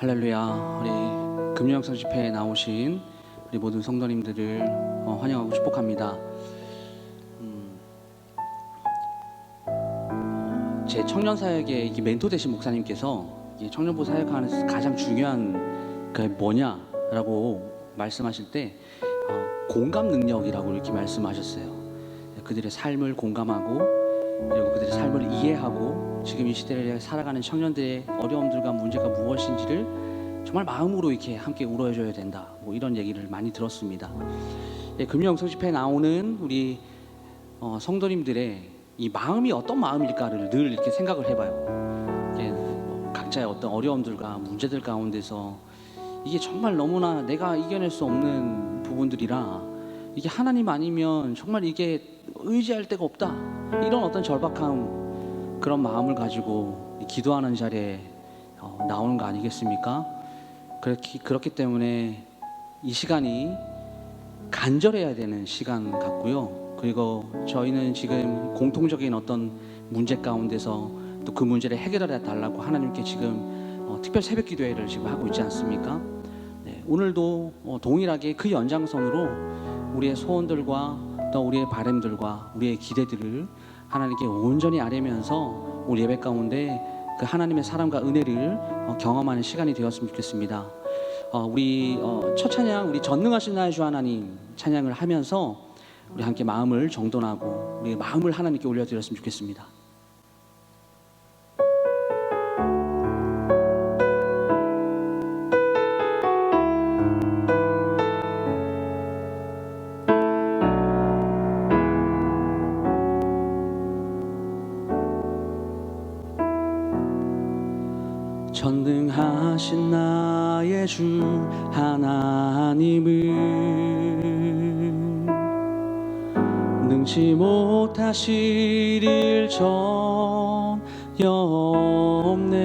할렐루야. 우리 금요영성 집회에 나오신 우리 모든 성도님들을 환영하고 축복합니다. 제 청년사역의 멘토 되신 목사님께서 청년부 사역하는 가장 중요한 그 뭐냐라고 말씀하실 때 공감 능력이라고 이렇게 말씀하셨어요. 그들의 삶을 공감하고 그리고 그들의 삶을 이해하고 지금 이 시대를 살아가는 청년들의 어려움들과 문제가 무엇인지를 정말 마음으로 이렇게 함께 울어줘야 된다. 뭐 이런 얘기를 많이 들었습니다. 금요영성 집회에 나오는 우리 성도님들의 이 마음이 어떤 마음일까를 늘 이렇게 생각을 해봐요. 각자의 어떤 어려움들과 문제들 가운데서 이게 정말 너무나 내가 이겨낼 수 없는 부분들이라 이게 하나님 아니면 정말 이게 의지할 데가 없다, 이런 어떤 절박함, 그런 마음을 가지고 기도하는 자리에 나오는 거 아니겠습니까? 그렇기 때문에 이 시간이 간절해야 되는 시간 같고요. 그리고 저희는 지금 공통적인 어떤 문제 가운데서 또 그 문제를 해결해 달라고 하나님께 지금 특별 새벽 기도회를 지금 하고 있지 않습니까? 네, 오늘도 동일하게 그 연장선으로 우리의 소원들과 또 우리의 바람들과 우리의 기대들을 하나님께 온전히 아뢰면서 우리 예배 가운데 그 하나님의 사랑과 은혜를 경험하는 시간이 되었으면 좋겠습니다. 우리 첫 찬양, 우리 전능하신 나의 주 하나님 찬양을 하면서 우리 함께 마음을 정돈하고 우리의 마음을 하나님께 올려드렸으면 좋겠습니다. 전능하신 나의 주 하나님을 능치 못하실 일 전혀 없네.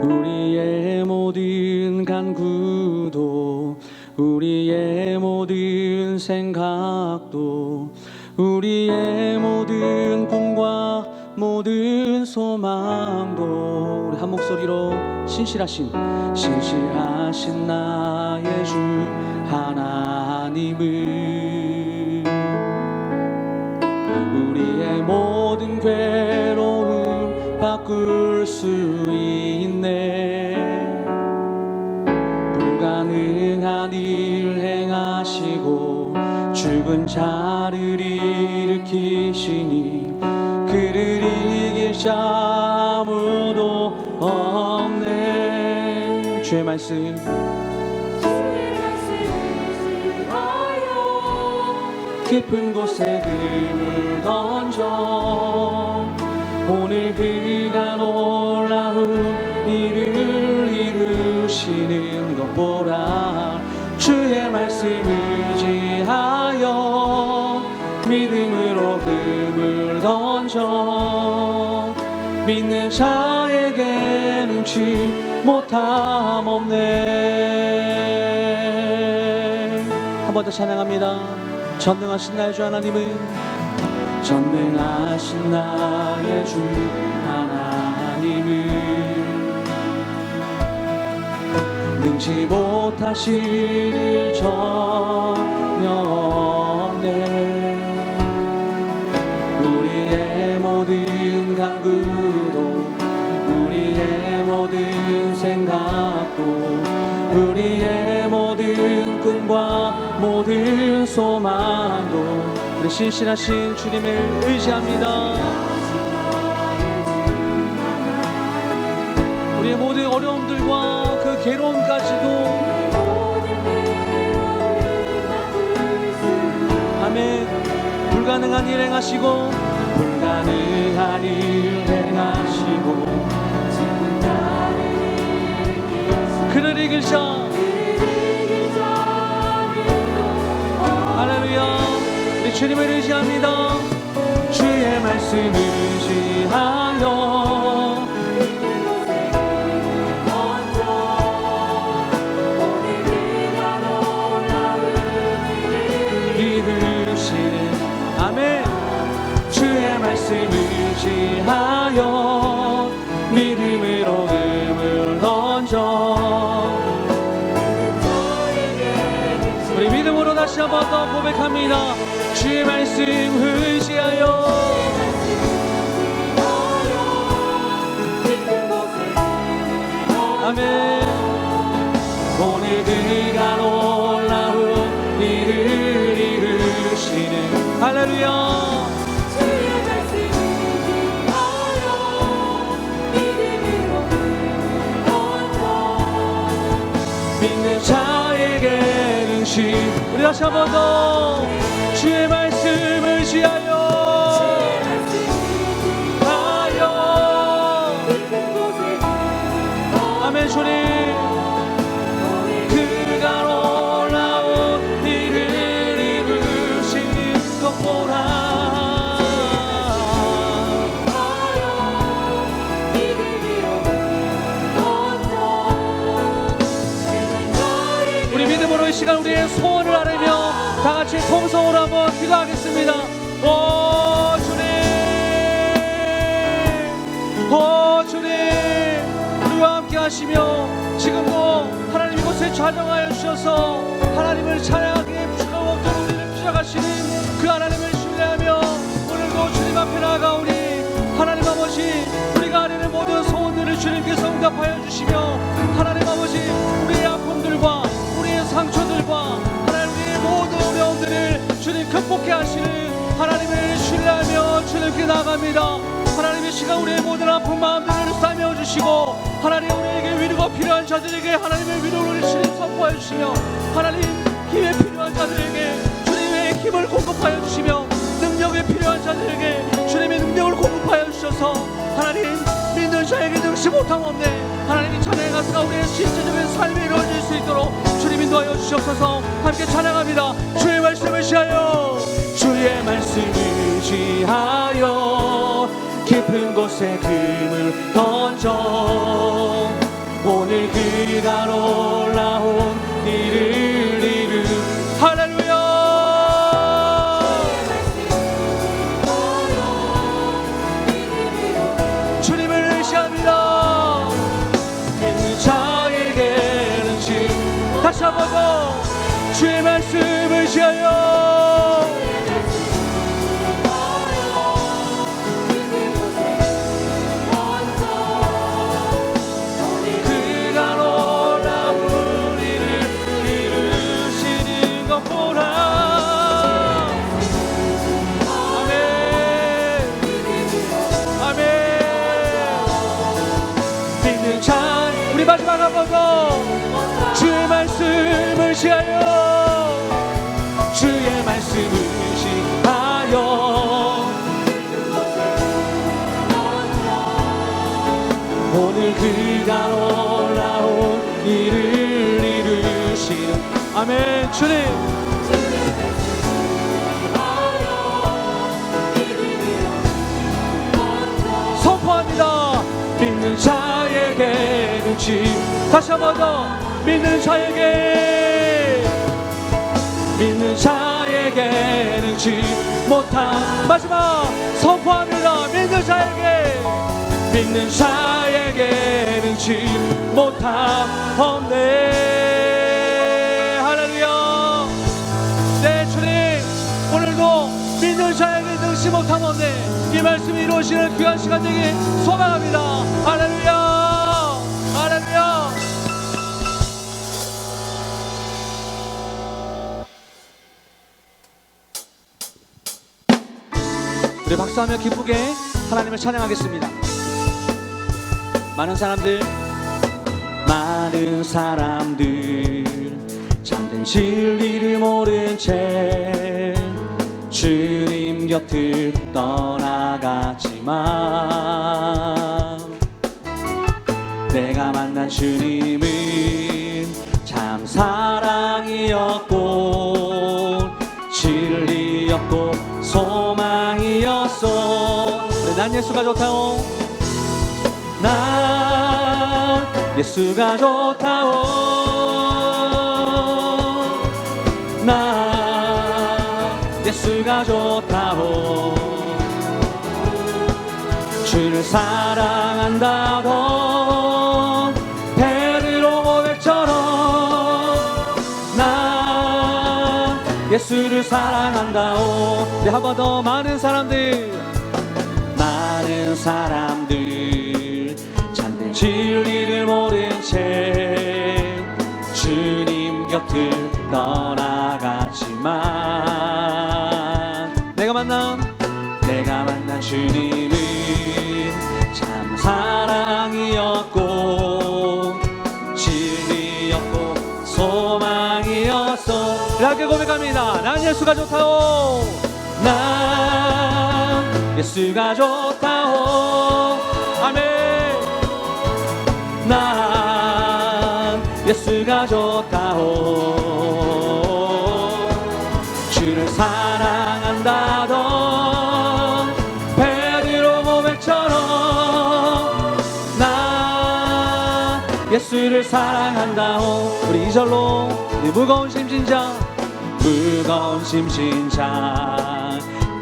우리의 모든 간구도 우리의 모든 생각도 우리의 모든 꿈과 모든 소망도 우리 한 목소리로 신실하신 나의 주 하나님을 우리의 모든 괴로움 바꿀 수 있네. 불가능한 일 행하시고 죽은 자를 일으키시니 그를 이길 자 아무도 없네. 주의 말씀 깊은 곳에 금을 던져 오늘 그가 놀라운 일을 이루시는 것 보라. 주의 말씀 의지하여 믿음으로 금을 던져 믿는 자에게 능치 못함 없네. 한 번 더 찬양합니다. 전능하신 나의 주 하나님은 전능하신 나의 주 하나님은 능치 못하실 일 전혀 없네. 우리의 모든 간구도 우리의 모든 생각도 우리의 모든 꿈과 모든 소망도 우리 신실하신 주님을 의지합니다. 우리의 모든 어려움들과 그 괴로움까지도 아멘. 불가능한 일 행하시고 불가능한 일 행하시고 그를 이길 자 할렐루야. 우리 주님을 의지합니다. 주의 말씀 의지하여 이루시는 아멘. 주의 말씀 의지하여 믿음으로 한번 고백합니다. 주의 말씀 의지하여 아멘. 오늘 그가 놀라운 일을 이루시는 할렐루야. 주의 말씀 의지하여 믿음으로 걷고 믿는 자에게 능시. 우리 다시 한 번 더 주의 말씀 의지하여 아멘. 주님 그가 놀라운 일을 이루시는 것 보라. 우리 믿음으로 이 시간 우리의 소원을 아뢰며 다 같이 통성으로 한번 기도하겠습니다. 오 주님, 오 주님, 우리와 함께 하시며 지금도 하나님 이곳에 찬양하여 주셔서 하나님을 찬양하기에 부족함 없도록 우리를 피자가시는 그 하나님을 신뢰하며 오늘도 주님 앞에 나아가오니 하나님 아버지, 우리가 아뢰는 모든 소원들을 주님께서 응답하여 주시며 하나님 아버지, 우리의 아픔들과 우리의 상처들과 하나님 우리의 모든 어려움들을 주님 극복해 하시는 하나님을 신뢰하며 주님께 나아갑니다. 하나님의 시간 우리의 모든 아픈 마음들을 싸매어 주시고 하나님 우리에게 위로가 필요한 자들에게 하나님의 위로를 주님 선포하여 주시며 하나님 힘에 필요한 자들에게 주님의 힘을 공급하여 주시며 능력에 필요한 자들에게 주님의 능력을 공급하여 주셔서 하나님 믿는 자에게 능치 못함 없네 하나님이 찬양의 가수가 우리의 실제적인 삶이 이루어질 수 있도록 주님 인도하여 주시옵소서. 함께 찬양합니다. 주의 말씀을 지하여 주의 말씀을 지하여 깊은 곳에 금을 던져 오늘 그가 놀라운 일을 이루 할렐루야. 주님을 의지합니다. 믿는 자에게는 지 다시 한번 더 주의 말씀을 지하여 마지막 한 번 더 주의 말씀을 지하여 주의 말씀을 지하여 오늘 그가 놀라운 일을 이루시는 아멘. 주님 선포합니다. 믿는 자에게 능치 다시 한 번 더 믿는 자에게 능치 못한 마지막 선포합니다. 믿는 자에게 능치 못한 없네. 할렐루야. 네 주님 오늘도 믿는 자에게 능치 못한 없네 이 말씀이 이루어지는 귀한 시간 되길 소망합니다. 할렐루야. 할렐루야. 우리 박수하며 기쁘게 하나님을 찬양하겠습니다. 많은 사람들 잠든 진리를 모른 채 주님 곁을 떠나갔지만 내가 만난 주님은 참 사랑이었고 진리였고 소망이었어. 난 예수가 좋다오. 난 예수가 좋다오. 난 예수가 좋다오. 주를 사랑한다던 베드로 고백처럼 난 예수를 사랑한다오. 네, 한 번 더. 많은 사람들 참된 진리를 모른 채 주님 곁을 떠나갔지만 내가 만난 주님은 참 사랑이었고 진리였고 소망이었어. 이렇게 고백합니다. 난 예수가 좋다오. 난 예수가 좋다오. 아멘. 난 예수가 좋다오. 주를 사랑한다던 베드로 고백처럼 난 예수를 사랑한다오. 우리 2절로 무거운 심진자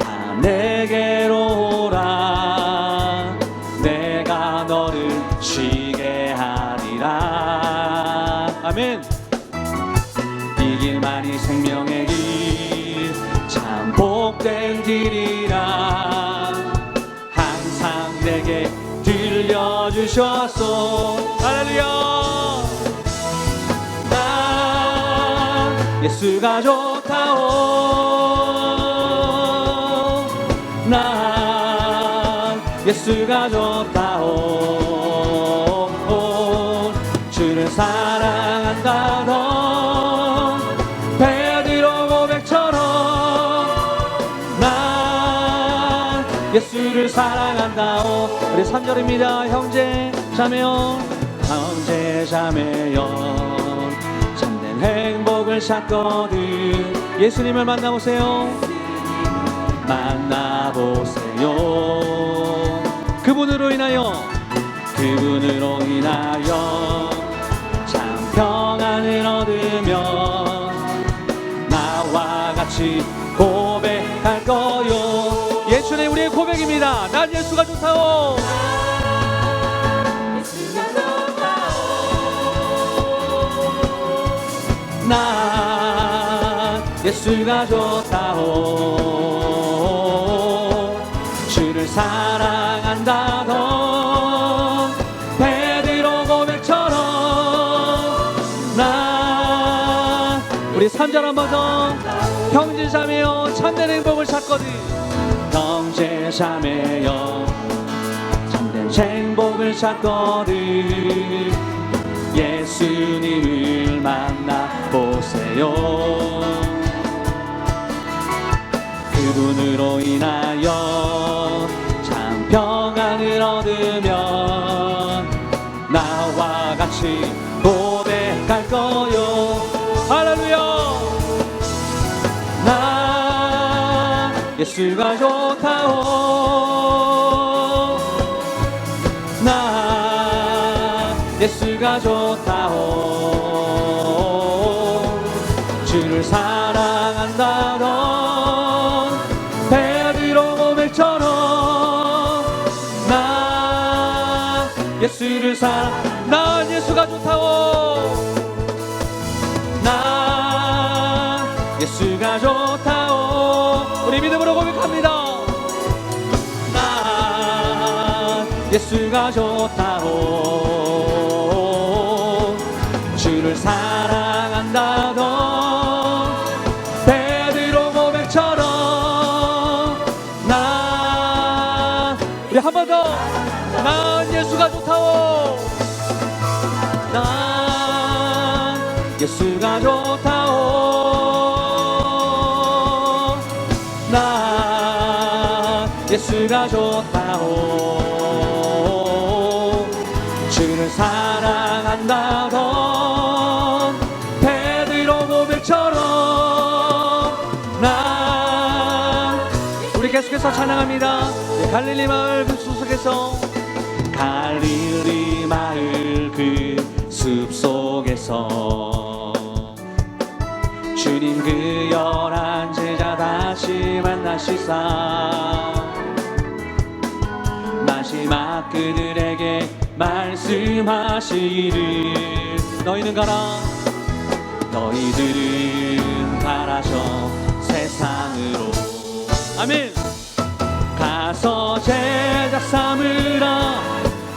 다 내게로 오라. 내가 너를 쉬게 하리라. 아멘. 이 길만이 생명의 길 참 복된 길이라 항상 내게 들려주셨소. 할렐루야. 난 예수가 좋다오. 난 예수가 좋다오. 주를 사랑한다던 베드로 고백처럼 난 예수를 사랑한다오. 우리 3절입니다. 형제 자매여 참된 행복을 찾거든 예수님을 만나보세요. 그분으로 인하여 참 평안을 얻으며 나와 같이 고백할 거요. 예수님 우리의 고백입니다. 난 예수가 좋다오. 예수가 좋다오. 난 예수가 좋다오. 주를 사랑한다던 베드로 고백처럼 난 우리 3절 한 번 더. 형제 자매여 참된 행복을 찾거든. 형제 자매여 참된 행복을 찾거든 예수님을 만나보세요. 그분으로 인하여 참 평안을 얻으면 나와 같이 고백할 거요. 할렐루야. 나 예수가 좋다오. 나 예수가 좋다오. 주를 사랑한다던 베드로 고백처럼 난 예수를 난 예수가 좋다오. 난 예수가 좋다오. 우리 믿음으로 고백합니다. 난 예수가 좋다오. 주를 사랑한다던 베드로 고백처럼 난 우리 한 번 더. 난 예수가 좋다오. 난 예수가 좋다오. 난 예수가 좋다오. 주를 사랑한다던 베드로 고백처럼 난 우리 계속해서 찬양합니다. 갈릴리 마을 그 숲속에서 갈릴리 마을 그 숲속에서 주님 그 11제자 다시 만나시사 마지막 그들에게 말씀하시기를 너희들은 가라서 세상으로. 아멘. 가서 제자 삼으라.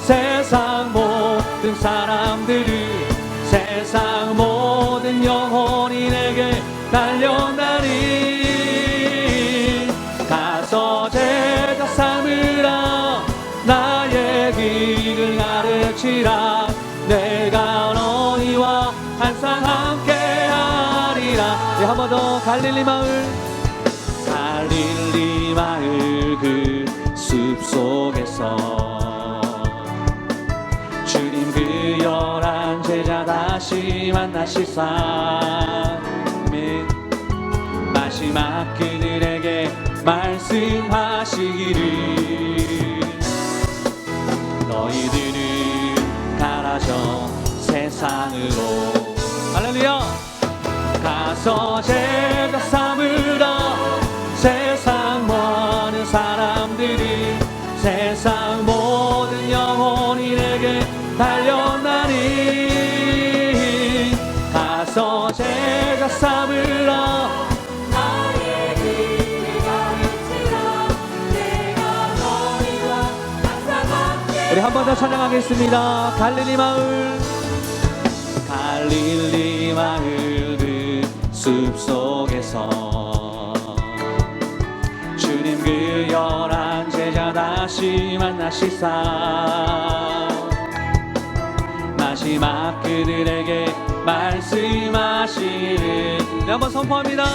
세상 모든 사람들을, 세상 모든 영혼이 내게 달려나니. 가서 제자 삼으라. 나의 길을 가르치라. 내가 너희와 항상 함께하리라. 네, 한 번 더. 갈릴리 마을, 갈릴리 마을 그 숲속에서 주님 그 열한 제자 다시 만나시사. 아멘. 마지막 그들에게 말씀하시기를 너희들은 가라져 세상으로. 할렐루야. 가서 제자 삼으라. 세상 많은 사람들이, 세상 모든 영혼이 내게 달려나니. 가서 제자 삼으라. 나의 길을 가르치라. 내가 너희와 항상 함께. 우리 한 번 더 찬양하겠습니다. 갈릴리 마을, 갈릴리 마을 그 숲속에서 주님 그 열한 제자 다시 만나시사. 마지막 그들에게 말씀하시는. 네, 한번 선포합니다.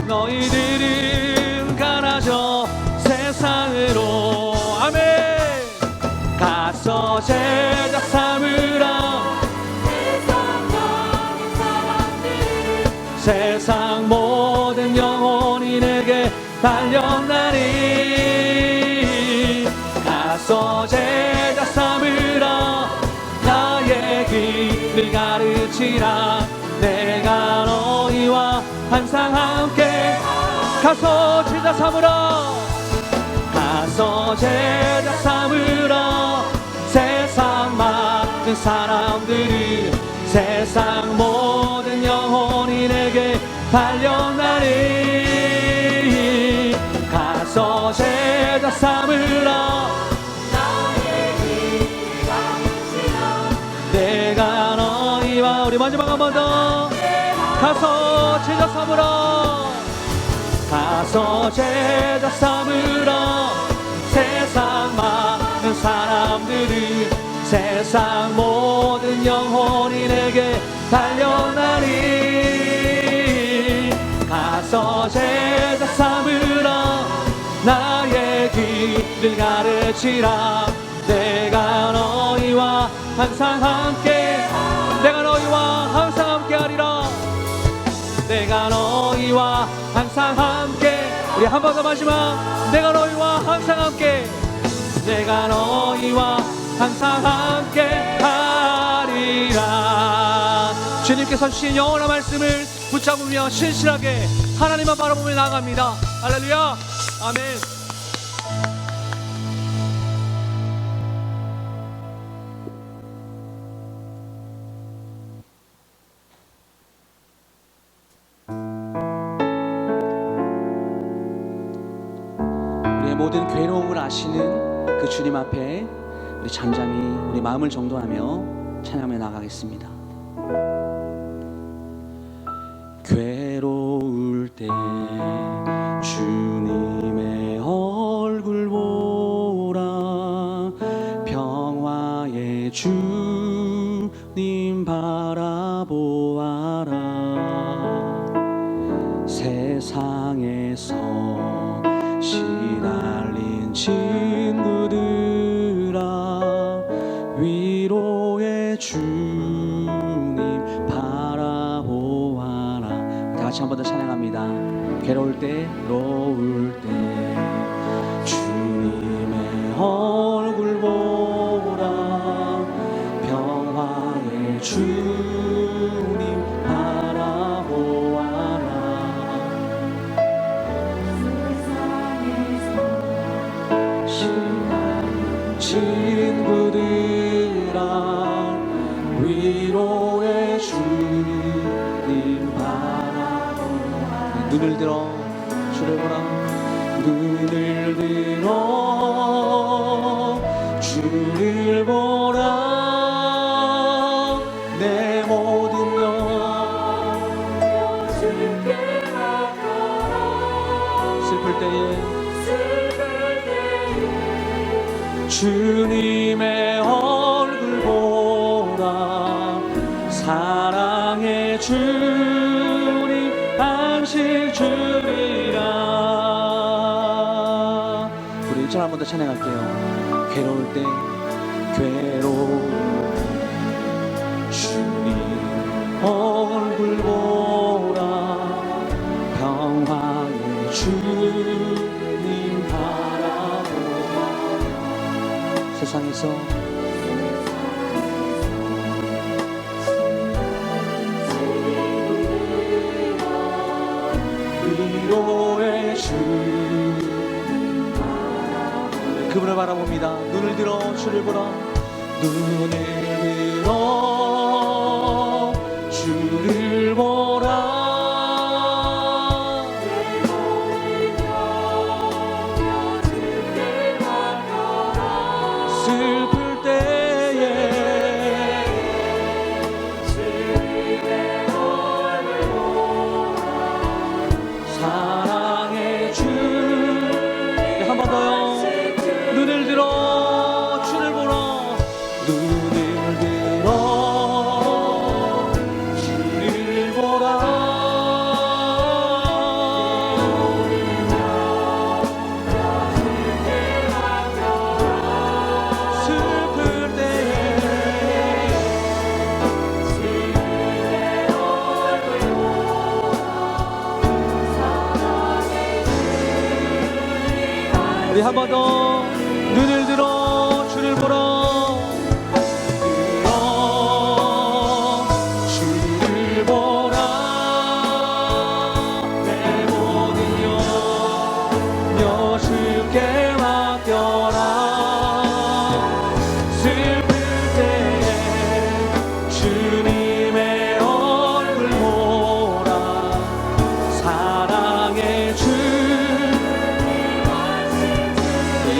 너희들은 가라져 세상으로. 아멘. 가서 제자 삼으라. 세상 많은 사람들, 세상 모든 영혼이 내게 달려나니. 가서 제자 삼으라. 나의 길을 가르치라. 내가 너희와 항상 함께. 가서 제자 삼으라. 가서 제자 삼으라. 세상 많은 사람들이, 세상 모든 영혼이 내게 달려나니. 가서 제자 삼으라. 나의 길을 가르치라. 내가 너희와. 우리 마지막 한 번 더. 가서 제자 삼으라. 가서 제자 삼으라. 세상 많은 사람들이, 세상 모든 영혼이 내게 달려나니. 가서 제자 삼으라. 나의 길을 가르치라. 내가 너희와 항상 함께. 내가 너희와 항상 함께 하리라. 내가 너희와 항상 함께. 우리 한 번 더 마지막. 내가 너희와 항상 함께. 내가 너희와 항상 함께 하리라. 주님께서 주신 영원한 말씀을 붙잡으며 신실하게 하나님만 바라보며 나아갑니다. 할렐루야. 아멘. 우리의 모든 괴로움을 아시는 그 주님 앞에 우리 잠잠히 우리 마음을 정돈하며 찬양하며 나가겠습니다. 괴로울 때 주님의 얼굴 보라. 평화의 주님 바라보아라. 세상에서 시달린 친구들아, 위로의 주님 바라보아라. 다 같이 한 번 더 찬양합니다. 괴로울 때, 괴로울 때 주님의 얼굴 보라. 평화의 주님 바라보아라. 친구들아, 위로의 주님 바라보아라. 눈을 들어 주를 보라. 눈을 들어 주를 보라. 내 모든 영 주께 맡겨라. 슬플 때에 슬플 때에 주님의 얼굴 보라. 사랑의 주님 안식 주리라. 우리 1절 한 번 더 찬양할게요. 괴로울 때 주님 얼굴 보라. 평화의 주님 바라보라. 세상에서 위로의 주 그분을 바라봅니다. 눈을 들어 주를 보라. 눈을 들어 주를 보라. 슬플 때에 사랑의 주 한 번 더요. 눈을 들어 주를 보라. 눈을 들어 주를 보라. 슬플 때에 우리 한 번 더 눈을 들어 주를 보라. 들어 주를 보라. 내 모든 염려 주께 맡겨라. 슬플 때에 주님의 얼굴 보라. 사랑의 주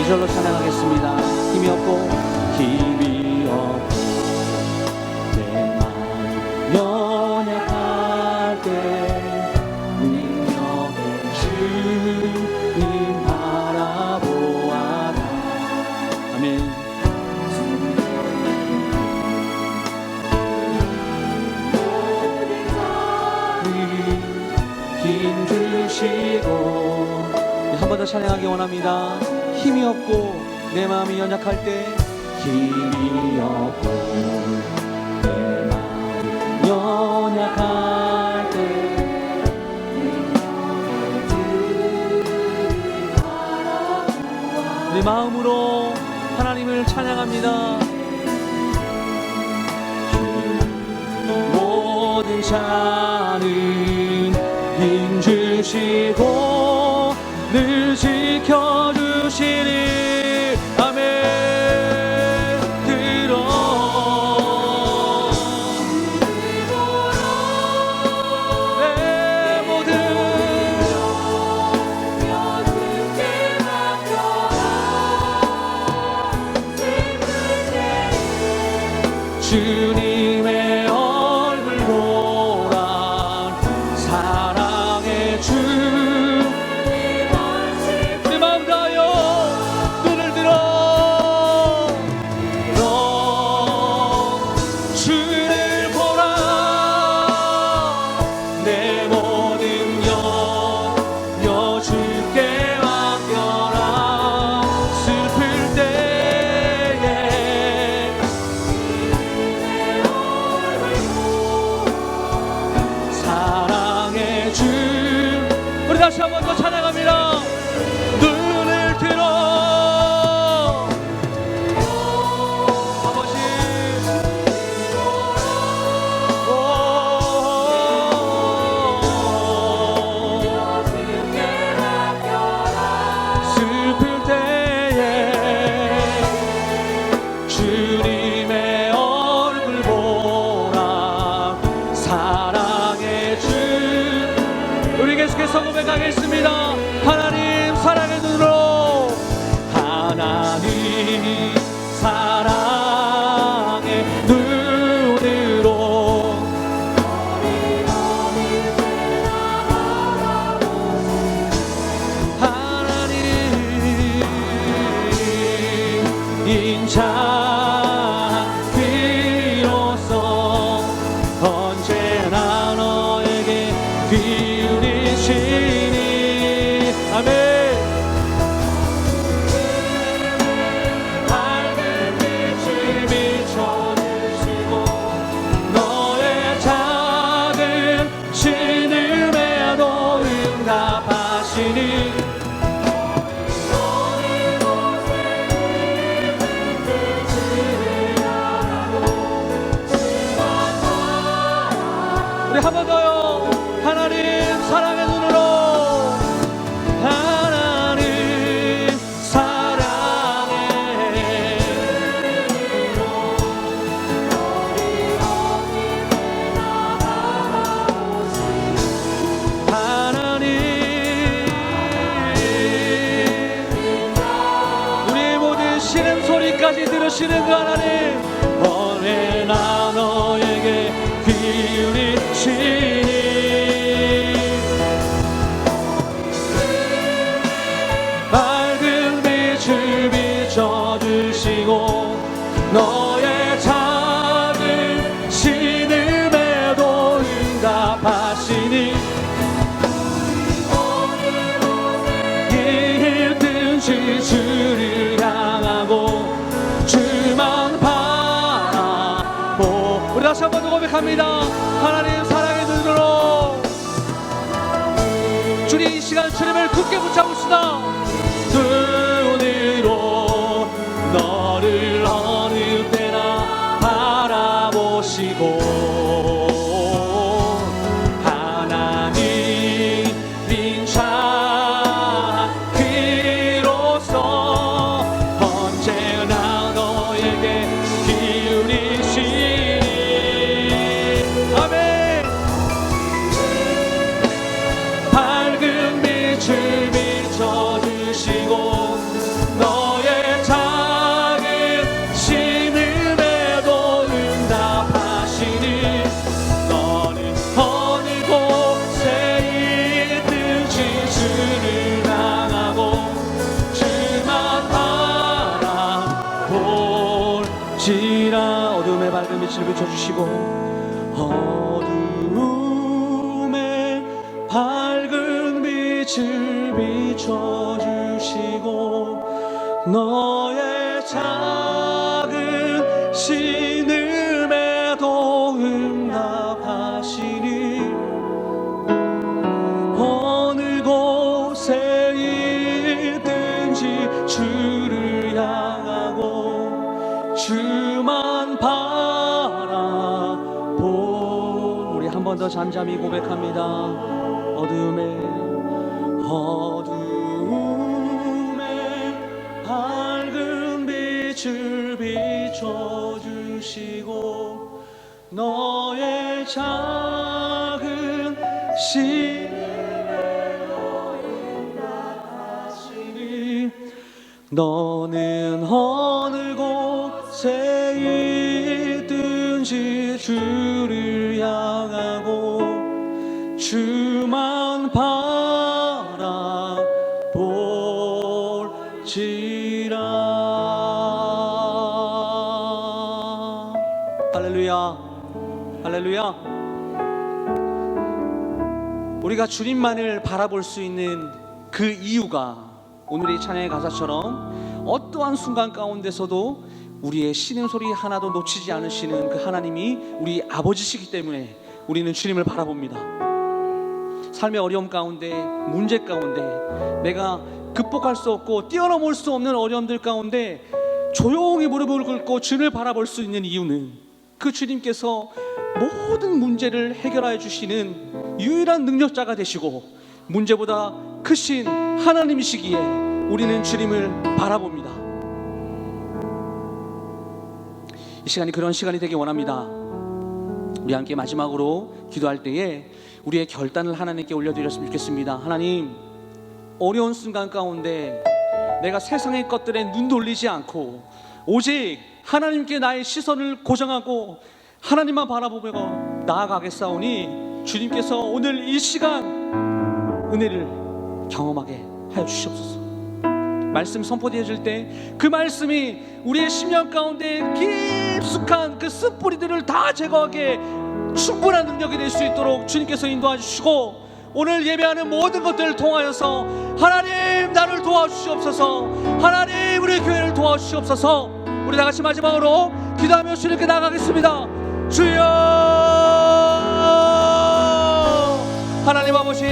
2절로 찬양하겠습니다. 힘이 없고 내 마음 연약할 때 능력의 주님 바라보아라. 아멘. 힘 주시고 한 번 더 찬양하기 원합니다. 힘이 없고 내 마음이 연약할 때 힘이 없고 내 마음이 연약할 때 내 마음으로 하나님을 찬양합니다. 모든 자는 힘 주시고 늘 지켜주시니 아멘. 들어 내 모든 주님의 얼굴 보라. 사랑의 주 내 마음 다하여 눈을 들어 주를 보라. 내 모든 염려 주께 맡겨라. 슬플 때에 사랑의 눈으로 하나님 인자 비로소 언제나 너에게 기울이시니 아멘. 우리 한 번 더요. 하나님 사랑의 눈으로 하나님 사랑의 하나님 우리의 모든 신음소리까지 들으시는 그 하나님 언제나 너에게 기울이시니 맑은 빛을 비춰주시고 너의 작은 신음에도 응답하시니 있든지 주를 향하고 주만 바라보 우리 다시 한 번 더 고백합니다. 하나님 사랑의 눈으로 주님 이 시간 주님을 굳게 붙잡읍시다. 눈으로 너를 어느 때나 바라보시고 하나님 인자 비로소 언제나 너에게 기울이시니 아멘. 밝은 빛을 비춰주시고 너의 작은 신음에도 응답하시니 너는 어느 곳에 있든지 주를 향하고 주만 바라볼지라. 어둠의 밝은 빛을 비춰주시고 어둠의 밝은 빛을 비춰주시고 너의 작은 신음에도 응답하시니 어느 곳에 있든지 주를 향하고 주만 바라보 우리 한 번 더 잠잠히 고백합니다. 어둠의 밝은 빛을 비춰주시고 너의 작은 신음에도 응답하시니 너는 어느 곳에 있든지 주를 향하고 주만 바라볼지라. 할렐루야 할렐루야. 우리가 주님만을 바라볼 수 있는 그 이유가 오늘의 찬양의 가사처럼 어떠한 순간 가운데서도 우리의 신음소리 하나도 놓치지 않으시는 그 하나님이 우리 아버지시기 때문에 우리는 주님을 바라봅니다. 삶의 어려움 가운데, 문제 가운데, 내가 극복할 수 없고 뛰어넘을 수 없는 어려움들 가운데 조용히 무릎을 꿇고 주님을 바라볼 수 있는 이유는 그 주님께서 모든 문제를 해결해 주시는 유일한 능력자가 되시고 문제보다 크신 하나님이시기에 우리는 주님을 바라봅니다. 이 시간이 그런 시간이 되기 원합니다. 우리 함께 마지막으로 기도할 때에 우리의 결단을 하나님께 올려드렸으면 좋겠습니다. 하나님, 어려운 순간 가운데 내가 세상의 것들에 눈 돌리지 않고 오직 하나님께 나의 시선을 고정하고 하나님만 바라보며 나아가겠사오니 주님께서 오늘 이 시간 은혜를 경험하게 하여 주시옵소서. 말씀 선포되어질 때 그 말씀이 우리의 심령 가운데 깊숙한 그 쓴뿌리들을 다 제거하게 충분한 능력이 될 수 있도록 주님께서 인도해 주시고, 오늘 예배하는 모든 것들을 통하여서 하나님 나를 도와주시옵소서, 하나님 우리 교회를 도와주시옵소서. 우리 다 같이 마지막으로 기도하며 주님께 나가겠습니다. 주여, 하나님 아버지,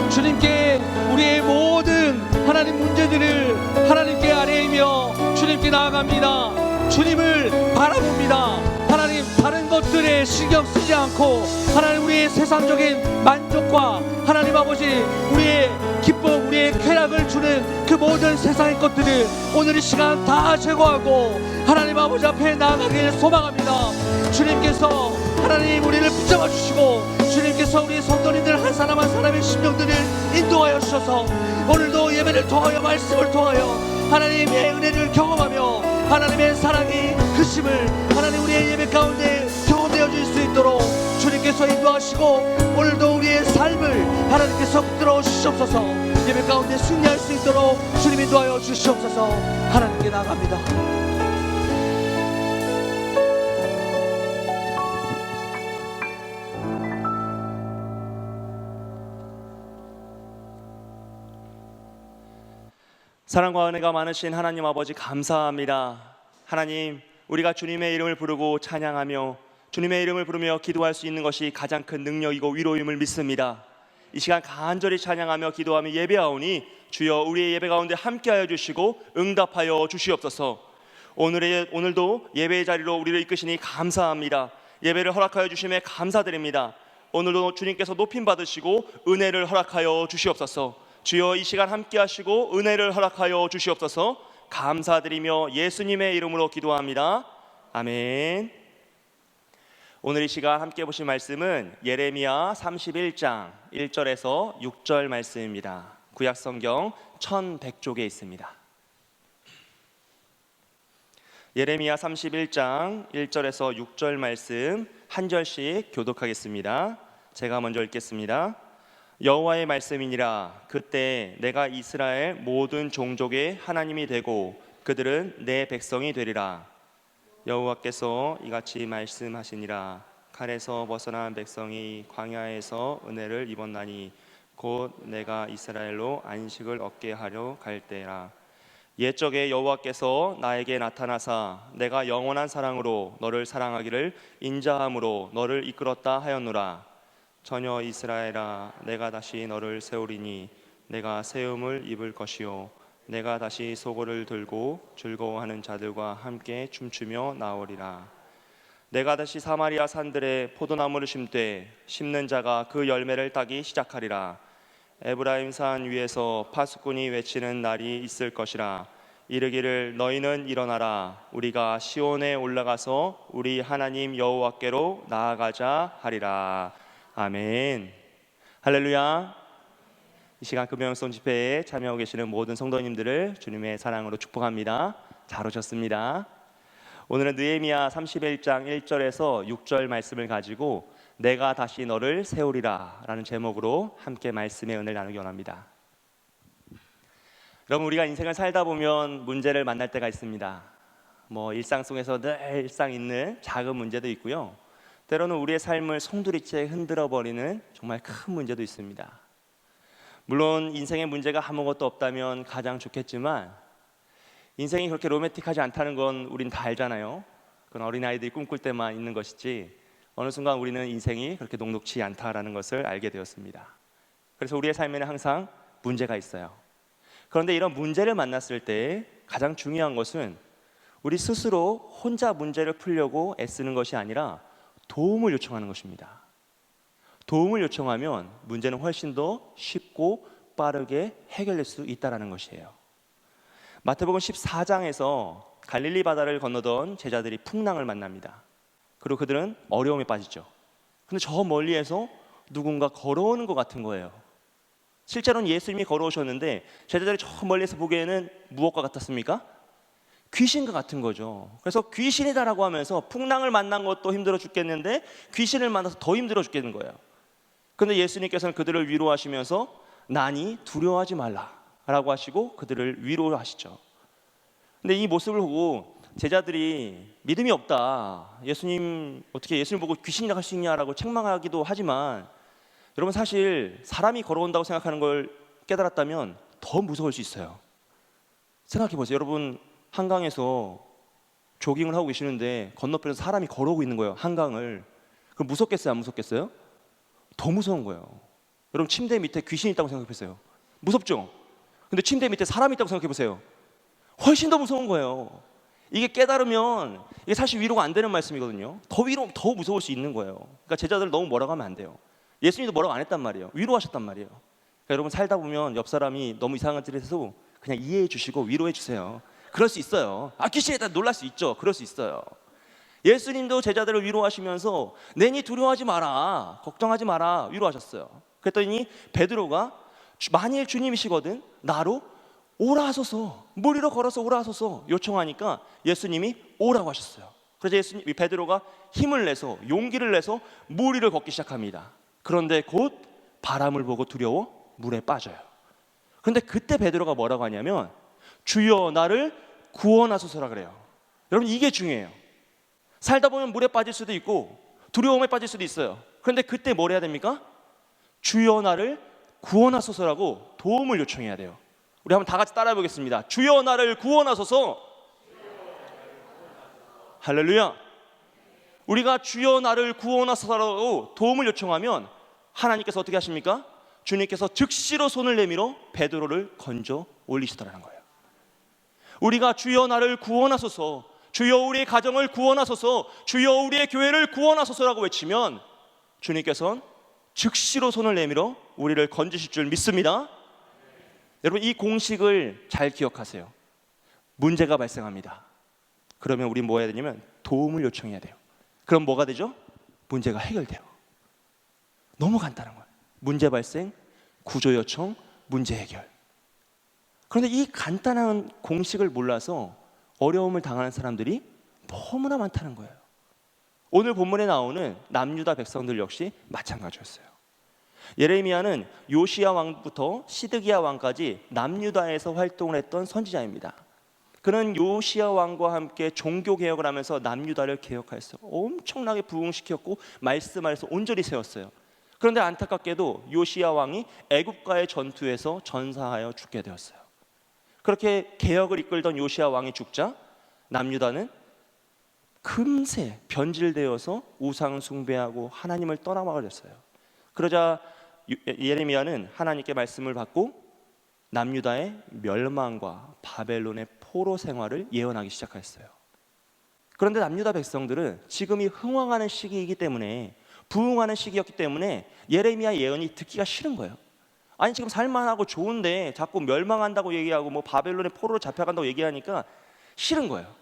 주님께 우리의 모든 하나님 문제들을 하나님께 아뢰이며 주님께 나아갑니다. 주님을 바라봅니다. 하나님, 다른 것들에 신경 쓰지 않고 하나님 우리의 세상적인 만족과 하나님 아버지 우리의 기쁨, 우리의 쾌락을 주는 그 모든 세상의 것들을 오늘 이 시간 다 제거하고 하나님 아버지 앞에 나아가기를 소망합니다. 주님께서 하나님 우리를 붙잡아 주시고 주님께서 우리 성도님들 한 사람 한 사람의 심령들을 인도하여 주셔서 오늘도 예배를 통하여 말씀을 통하여 하나님의 은혜를 경험하며 하나님의 사랑이 그 심을 하나님 우리의 예배 가운데 경험되어질 수 있도록 주님께서 인도하시고 오늘도 우리의 삶을 하나님께서 붙들어 주시옵소서. 예배 가운데 승리할 수 있도록 주님 인도하여 주시옵소서. 하나님께 나갑니다. 사랑과 은혜가 많으신 하나님 아버지, 감사합니다. 하나님, 우리가 주님의 이름을 부르고 찬양하며 주님의 이름을 부르며 기도할 수 있는 것이 가장 큰 능력이고 위로임을 믿습니다. 이 시간 간절히 찬양하며 기도하며 예배하오니 주여 우리의 예배 가운데 함께하여 주시고 응답하여 주시옵소서. 오늘도 예배의 자리로 우리를 이끄시니 감사합니다. 예배를 허락하여 주심에 감사드립니다. 오늘도 주님께서 높임 받으시고 은혜를 허락하여 주시옵소서. 주여 이 시간 함께 하시고 은혜를 허락하여 주시옵소서. 감사드리며 예수님의 이름으로 기도합니다. 아멘. 오늘 이 시간 함께 보실 말씀은 예레미야 31장 1절에서 6절 말씀입니다. 구약성경 1100쪽에 있습니다. 예레미야 31장 1절에서 6절 말씀 한 절씩 교독하겠습니다. 제가 먼저 읽겠습니다. 여호와의 말씀이니라. 그때 내가 이스라엘 모든 종족의 하나님이 되고 그들은 내 백성이 되리라. 여호와께서 이같이 말씀하시니라. 칼에서 벗어난 백성이 광야에서 은혜를 입었나니 곧 내가 이스라엘로 안식을 얻게 하려 갈 때라. 옛적에 여호와께서 나에게 나타나사 내가 영원한 사랑으로 너를 사랑하기를 인자함으로 너를 이끌었다 하였노라. 전혀 이스라엘아, 내가 다시 너를 세우리니 내가 세움을 입을 것이요 내가 다시 소고를 들고 즐거워하는 자들과 함께 춤추며 나오리라. 내가 다시 사마리아 산들에 포도나무를 심되 심는 자가 그 열매를 따기 시작하리라. 에브라임 산 위에서 파수꾼이 외치는 날이 있을 것이라. 이르기를 너희는 일어나라. 우리가 시온에 올라가서 우리 하나님 여호와께로 나아가자 하리라. 아멘. 할렐루야. 이 시간 금요일송 집회에 참여하고 계시는 모든 성도님들을 주님의 사랑으로 축복합니다. 잘 오셨습니다. 오늘은 느헤미야 31장 1절에서 6절 말씀을 가지고 내가 다시 너를 세우리라 라는 제목으로 함께 말씀의 은혜를 나누기 원합니다. 여러분, 우리가 인생을 살다 보면 문제를 만날 때가 있습니다. 일상 속에서 늘 일상 있는 작은 문제도 있고요, 때로는 우리의 삶을 송두리째 흔들어버리는 정말 큰 문제도 있습니다. 물론 인생의 문제가 아무것도 없다면 가장 좋겠지만 인생이 그렇게 로맨틱하지 않다는 건 우린 다 알잖아요. 그건 어린아이들이 꿈꿀 때만 있는 것이지 어느 순간 우리는 인생이 그렇게 녹록지 않다라는 것을 알게 되었습니다. 그래서 우리의 삶에는 항상 문제가 있어요. 그런데 이런 문제를 만났을 때 가장 중요한 것은 우리 스스로 혼자 문제를 풀려고 애쓰는 것이 아니라 도움을 요청하는 것입니다. 도움을 요청하면 문제는 훨씬 더 쉽고 빠르게 해결될 수 있다는 것이에요. 마태복음 14장에서 갈릴리 바다를 건너던 제자들이 풍랑을 만납니다. 그리고 그들은 어려움에 빠지죠. 근데 저 멀리에서 누군가 걸어오는 것 같은 거예요. 실제로는 예수님이 걸어오셨는데 제자들이 저 멀리서 보기에는 무엇과 같았습니까? 귀신과 같은 거죠. 그래서 귀신이다라고 하면서 풍랑을 만난 것도 힘들어 죽겠는데 귀신을 만나서 더 힘들어 죽겠는 거예요. 그런데 예수님께서는 그들을 위로하시면서 나니 두려워하지 말라라고 하시고 그들을 위로하시죠. 근데 이 모습을 보고 제자들이 믿음이 없다, 예수님 어떻게 예수님 보고 귀신이라 할 수 있냐라고 책망하기도 하지만, 여러분 사실 사람이 걸어온다고 생각하는 걸 깨달았다면 더 무서울 수 있어요. 생각해 보세요. 여러분 한강에서 조깅을 하고 계시는데 건너편에서 사람이 걸어오고 있는 거예요. 한강을. 그럼 무섭겠어요, 안 무섭겠어요? 더 무서운 거예요. 여러분 침대 밑에 귀신이 있다고 생각해 보세요. 무섭죠? 근데 침대 밑에 사람이 있다고 생각해 보세요. 훨씬 더 무서운 거예요. 이게 깨달으면 이게 사실 위로가 안 되는 말씀이거든요. 더 무서울 수 있는 거예요. 그러니까 제자들 너무 뭐라고 하면 안 돼요. 예수님도 뭐라고 안 했단 말이에요. 위로하셨단 말이에요. 그러니까 여러분 살다 보면 옆 사람이 너무 이상한 짓을 해서 그냥 이해해 주시고 위로해 주세요. 그럴 수 있어요. 귀신에다 놀랄 수 있죠. 그럴 수 있어요. 예수님도 제자들을 위로하시면서 내니 두려워하지 마라, 걱정하지 마라 위로하셨어요. 그랬더니 베드로가 만일 주님이시거든 나로 오라 하소서, 물 위로 걸어서 오라 하소서 요청하니까 예수님이 오라고 하셨어요. 그래서 베드로가 힘을 내서 용기를 내서 물 위를 걷기 시작합니다. 그런데 곧 바람을 보고 두려워 물에 빠져요. 그런데 그때 베드로가 뭐라고 하냐면 주여 나를 구원하소서라 그래요. 여러분 이게 중요해요. 살다 보면 물에 빠질 수도 있고 두려움에 빠질 수도 있어요. 그런데 그때 뭘 해야 됩니까? 주여 나를 구원하소서라고 도움을 요청해야 돼요. 우리 한번 다 같이 따라해 보겠습니다. 주여 나를 구원하소서. 할렐루야. 우리가 주여 나를 구원하소서라고 도움을 요청하면 하나님께서 어떻게 하십니까? 주님께서 즉시로 손을 내밀어 베드로를 건져 올리시더라는 거예요. 우리가 주여 나를 구원하소서, 주여 우리의 가정을 구원하소서, 주여 우리의 교회를 구원하소서라고 외치면 주님께서는 즉시로 손을 내밀어 우리를 건지실 줄 믿습니다. 여러분 이 공식을 잘 기억하세요. 문제가 발생합니다. 그러면 우리 뭐 해야 되냐면 도움을 요청해야 돼요. 그럼 뭐가 되죠? 문제가 해결돼요. 너무 간단한 거예요. 문제 발생, 구조 요청, 문제 해결. 그런데 이 간단한 공식을 몰라서 어려움을 당하는 사람들이 너무나 많다는 거예요. 오늘 본문에 나오는 남유다 백성들 역시 마찬가지였어요. 예레미야는 요시야 왕부터 시드기야 왕까지 남유다에서 활동을 했던 선지자입니다. 그는 요시야 왕과 함께 종교 개혁을 하면서 남유다를 개혁하였어요. 엄청나게 부흥시켰고 말씀하여서 온전히 세웠어요. 그런데 안타깝게도 요시야 왕이 애굽과의 전투에서 전사하여 죽게 되었어요. 그렇게 개혁을 이끌던 요시야 왕이 죽자 남유다는 금세 변질되어서 우상 숭배하고 하나님을 떠나가게 됐어요. 그러자 예레미야는 하나님께 말씀을 받고 남유다의 멸망과 바벨론의 포로 생활을 예언하기 시작했어요. 그런데 남유다 백성들은 지금이 흥왕하는 시기이기 때문에, 부흥하는 시기였기 때문에 예레미야 예언이 듣기가 싫은 거예요. 아니 지금 살만하고 좋은데 자꾸 멸망한다고 얘기하고 뭐 바벨론의 포로로 잡혀간다고 얘기하니까 싫은 거예요.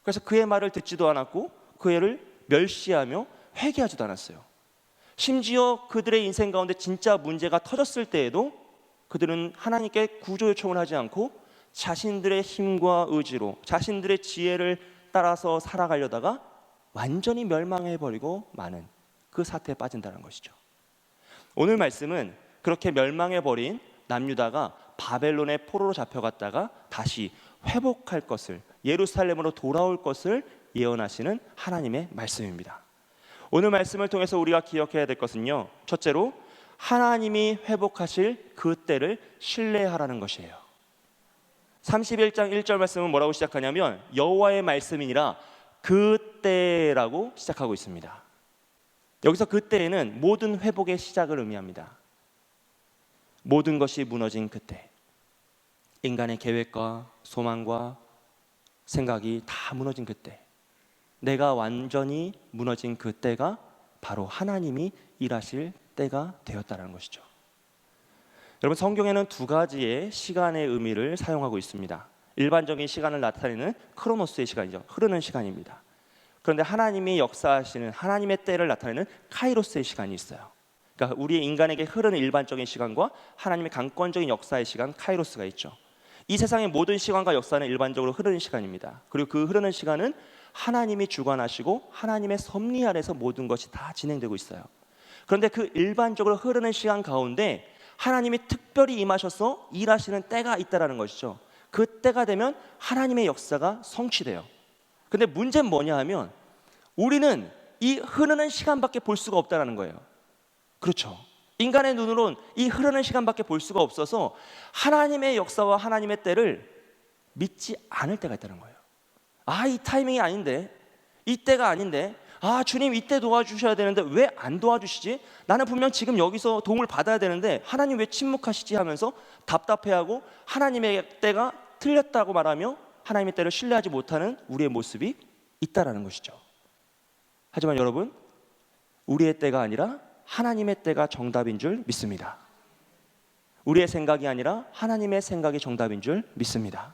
그래서 그의 말을 듣지도 않았고 그 애를 멸시하며 회개하지도 않았어요. 심지어 그들의 인생 가운데 진짜 문제가 터졌을 때에도 그들은 하나님께 구조 요청을 하지 않고 자신들의 힘과 의지로 자신들의 지혜를 따라서 살아가려다가 완전히 멸망해버리고 마는 그 사태에 빠진다는 것이죠. 오늘 말씀은 그렇게 멸망해버린 남유다가 바벨론의 포로로 잡혀갔다가 다시 회복할 것을, 예루살렘으로 돌아올 것을 예언하시는 하나님의 말씀입니다. 오늘 말씀을 통해서 우리가 기억해야 될 것은요, 첫째로 하나님이 회복하실 그 때를 신뢰하라는 것이에요. 31장 1절 말씀은 뭐라고 시작하냐면 여호와의 말씀이니라 그때라고 시작하고 있습니다. 여기서 그때에는 모든 회복의 시작을 의미합니다. 모든 것이 무너진 그때, 인간의 계획과 소망과 생각이 다 무너진 그때, 내가 완전히 무너진 그때가 바로 하나님이 일하실 때가 되었다는 것이죠. 여러분 성경에는 두 가지의 시간의 의미를 사용하고 있습니다. 일반적인 시간을 나타내는 크로노스의 시간이죠. 흐르는 시간입니다. 그런데 하나님이 역사하시는 하나님의 때를 나타내는 카이로스의 시간이 있어요. 그러니까 우리 인간에게 흐르는 일반적인 시간과 하나님의 강권적인 역사의 시간 카이로스가 있죠. 이 세상의 모든 시간과 역사는 일반적으로 흐르는 시간입니다. 그리고 그 흐르는 시간은 하나님이 주관하시고 하나님의 섭리 아래서 모든 것이 다 진행되고 있어요. 그런데 그 일반적으로 흐르는 시간 가운데 하나님이 특별히 임하셔서 일하시는 때가 있다라는 것이죠. 그 때가 되면 하나님의 역사가 성취돼요. 근데 문제는 뭐냐 하면 우리는 이 흐르는 시간밖에 볼 수가 없다는 거예요. 그렇죠. 인간의 눈으로는 이 흐르는 시간밖에 볼 수가 없어서 하나님의 역사와 하나님의 때를 믿지 않을 때가 있다는 거예요. 아, 이 타이밍이 아닌데, 이 때가 아닌데, 아, 주님 이때 도와주셔야 되는데 왜 안 도와주시지? 나는 분명 지금 여기서 도움을 받아야 되는데 하나님 왜 침묵하시지? 하면서 답답해하고 하나님의 때가 틀렸다고 말하며 하나님의 때를 신뢰하지 못하는 우리의 모습이 있다라는 것이죠. 하지만 여러분, 우리의 때가 아니라 하나님의 때가 정답인 줄 믿습니다. 우리의 생각이 아니라 하나님의 생각이 정답인 줄 믿습니다.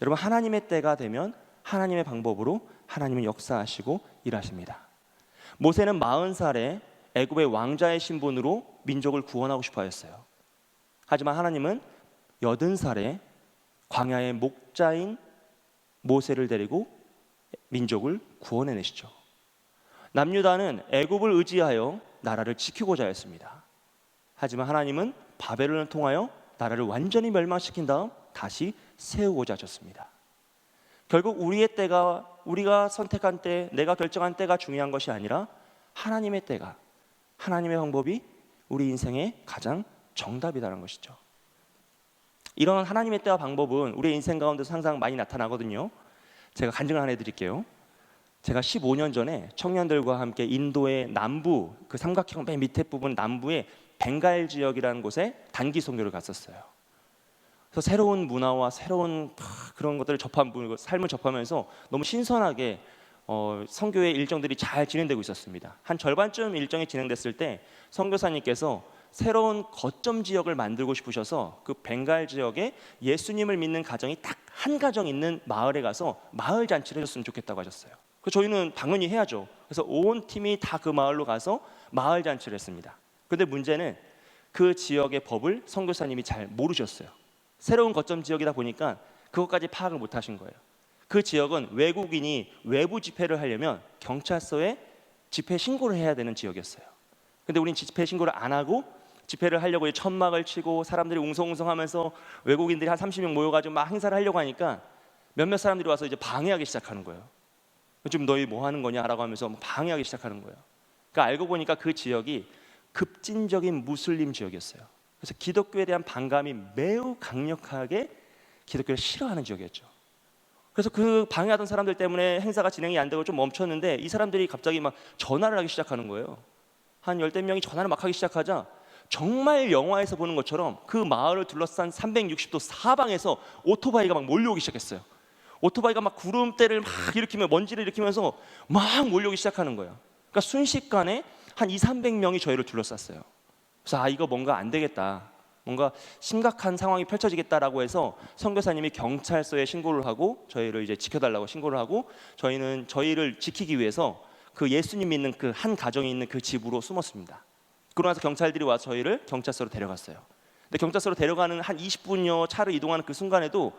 여러분, 하나님의 때가 되면 하나님의 방법으로 하나님은 역사하시고 일하십니다. 모세는 40살에 애굽의 왕자의 신분으로 민족을 구원하고 싶어 하였어요. 하지만 하나님은 80살에 광야의 목자인 모세를 데리고 민족을 구원해내시죠. 남유다는 애굽을 의지하여 나라를 지키고자 했습니다. 하지만 하나님은 바벨론을 통하여 나라를 완전히 멸망시킨 다음 다시 세우고자 하셨습니다. 결국 우리의 때가, 우리가 선택한 때, 내가 결정한 때가 중요한 것이 아니라 하나님의 때가, 하나님의 방법이 우리 인생의 가장 정답이라는 것이죠. 이런 하나님의 때와 방법은 우리 인생 가운데서 항상 많이 나타나거든요. 제가 간증을 하나 해드릴게요. 제가 15년 전에 청년들과 함께 인도의 남부, 그 삼각형 맨 밑에 부분 남부의 벵갈 지역이라는 곳에 단기 선교를 갔었어요. 그래서 새로운 문화와 새로운 그런 것들을 삶을 접하면서 너무 신선하게 선교의 일정들이 잘 진행되고 있었습니다. 한 절반쯤 일정이 진행됐을 때 선교사님께서 새로운 거점 지역을 만들고 싶으셔서 그 벵갈 지역에 예수님을 믿는 가정이 딱 한 가정 있는 마을에 가서 마을 잔치를 해줬으면 좋겠다고 하셨어요. 그래서 저희는 당연히 해야죠. 그래서 온 팀이 다 그 마을로 가서 마을 잔치를 했습니다. 그런데 문제는 그 지역의 법을 선교사님이 잘 모르셨어요. 새로운 거점 지역이다 보니까 그것까지 파악을 못 하신 거예요. 그 지역은 외국인이 외부 집회를 하려면 경찰서에 집회 신고를 해야 되는 지역이었어요. 근데 우린 집회 신고를 안 하고 집회를 하려고 천막을 치고 사람들이 웅성웅성하면서 외국인들이 한 30명 모여가지고 막 행사를 하려고 하니까 몇몇 사람들이 와서 이제 방해하기 시작하는 거예요. 지금 너희 뭐 하는 거냐라고 하면서 방해하기 시작하는 거예요. 그러니까 알고 보니까 그 지역이 급진적인 무슬림 지역이었어요. 그래서 기독교에 대한 반감이 매우 강력하게 기독교를 싫어하는 지역이었죠. 그래서 그 방해하던 사람들 때문에 행사가 진행이 안 되고 좀 멈췄는데 이 사람들이 갑자기 막 전화를 하기 시작하는 거예요. 한 10명이 전화를 막 하기 시작하자 정말 영화에서 보는 것처럼 그 마을을 둘러싼 360도 사방에서 오토바이가 막 몰려오기 시작했어요. 오토바이가 막 구름대를 막 일으키며 먼지를 일으키면서 막 몰려오기 시작하는 거예요. 그러니까 순식간에 한 200~300명이 저희를 둘러쌌어요. 그래서 이거 뭔가 안 되겠다, 뭔가 심각한 상황이 펼쳐지겠다라고 해서 선교사님이 경찰서에 신고를 하고 저희를 이제 지켜달라고 신고를 하고 저희는 저희를 지키기 위해서 그 예수님 믿는 그 한 가정이 있는 그 집으로 숨었습니다. 그러고 나서 경찰들이 와서 저희를 경찰서로 데려갔어요. 근데 경찰서로 데려가는 한 20분여 차를 이동하는 그 순간에도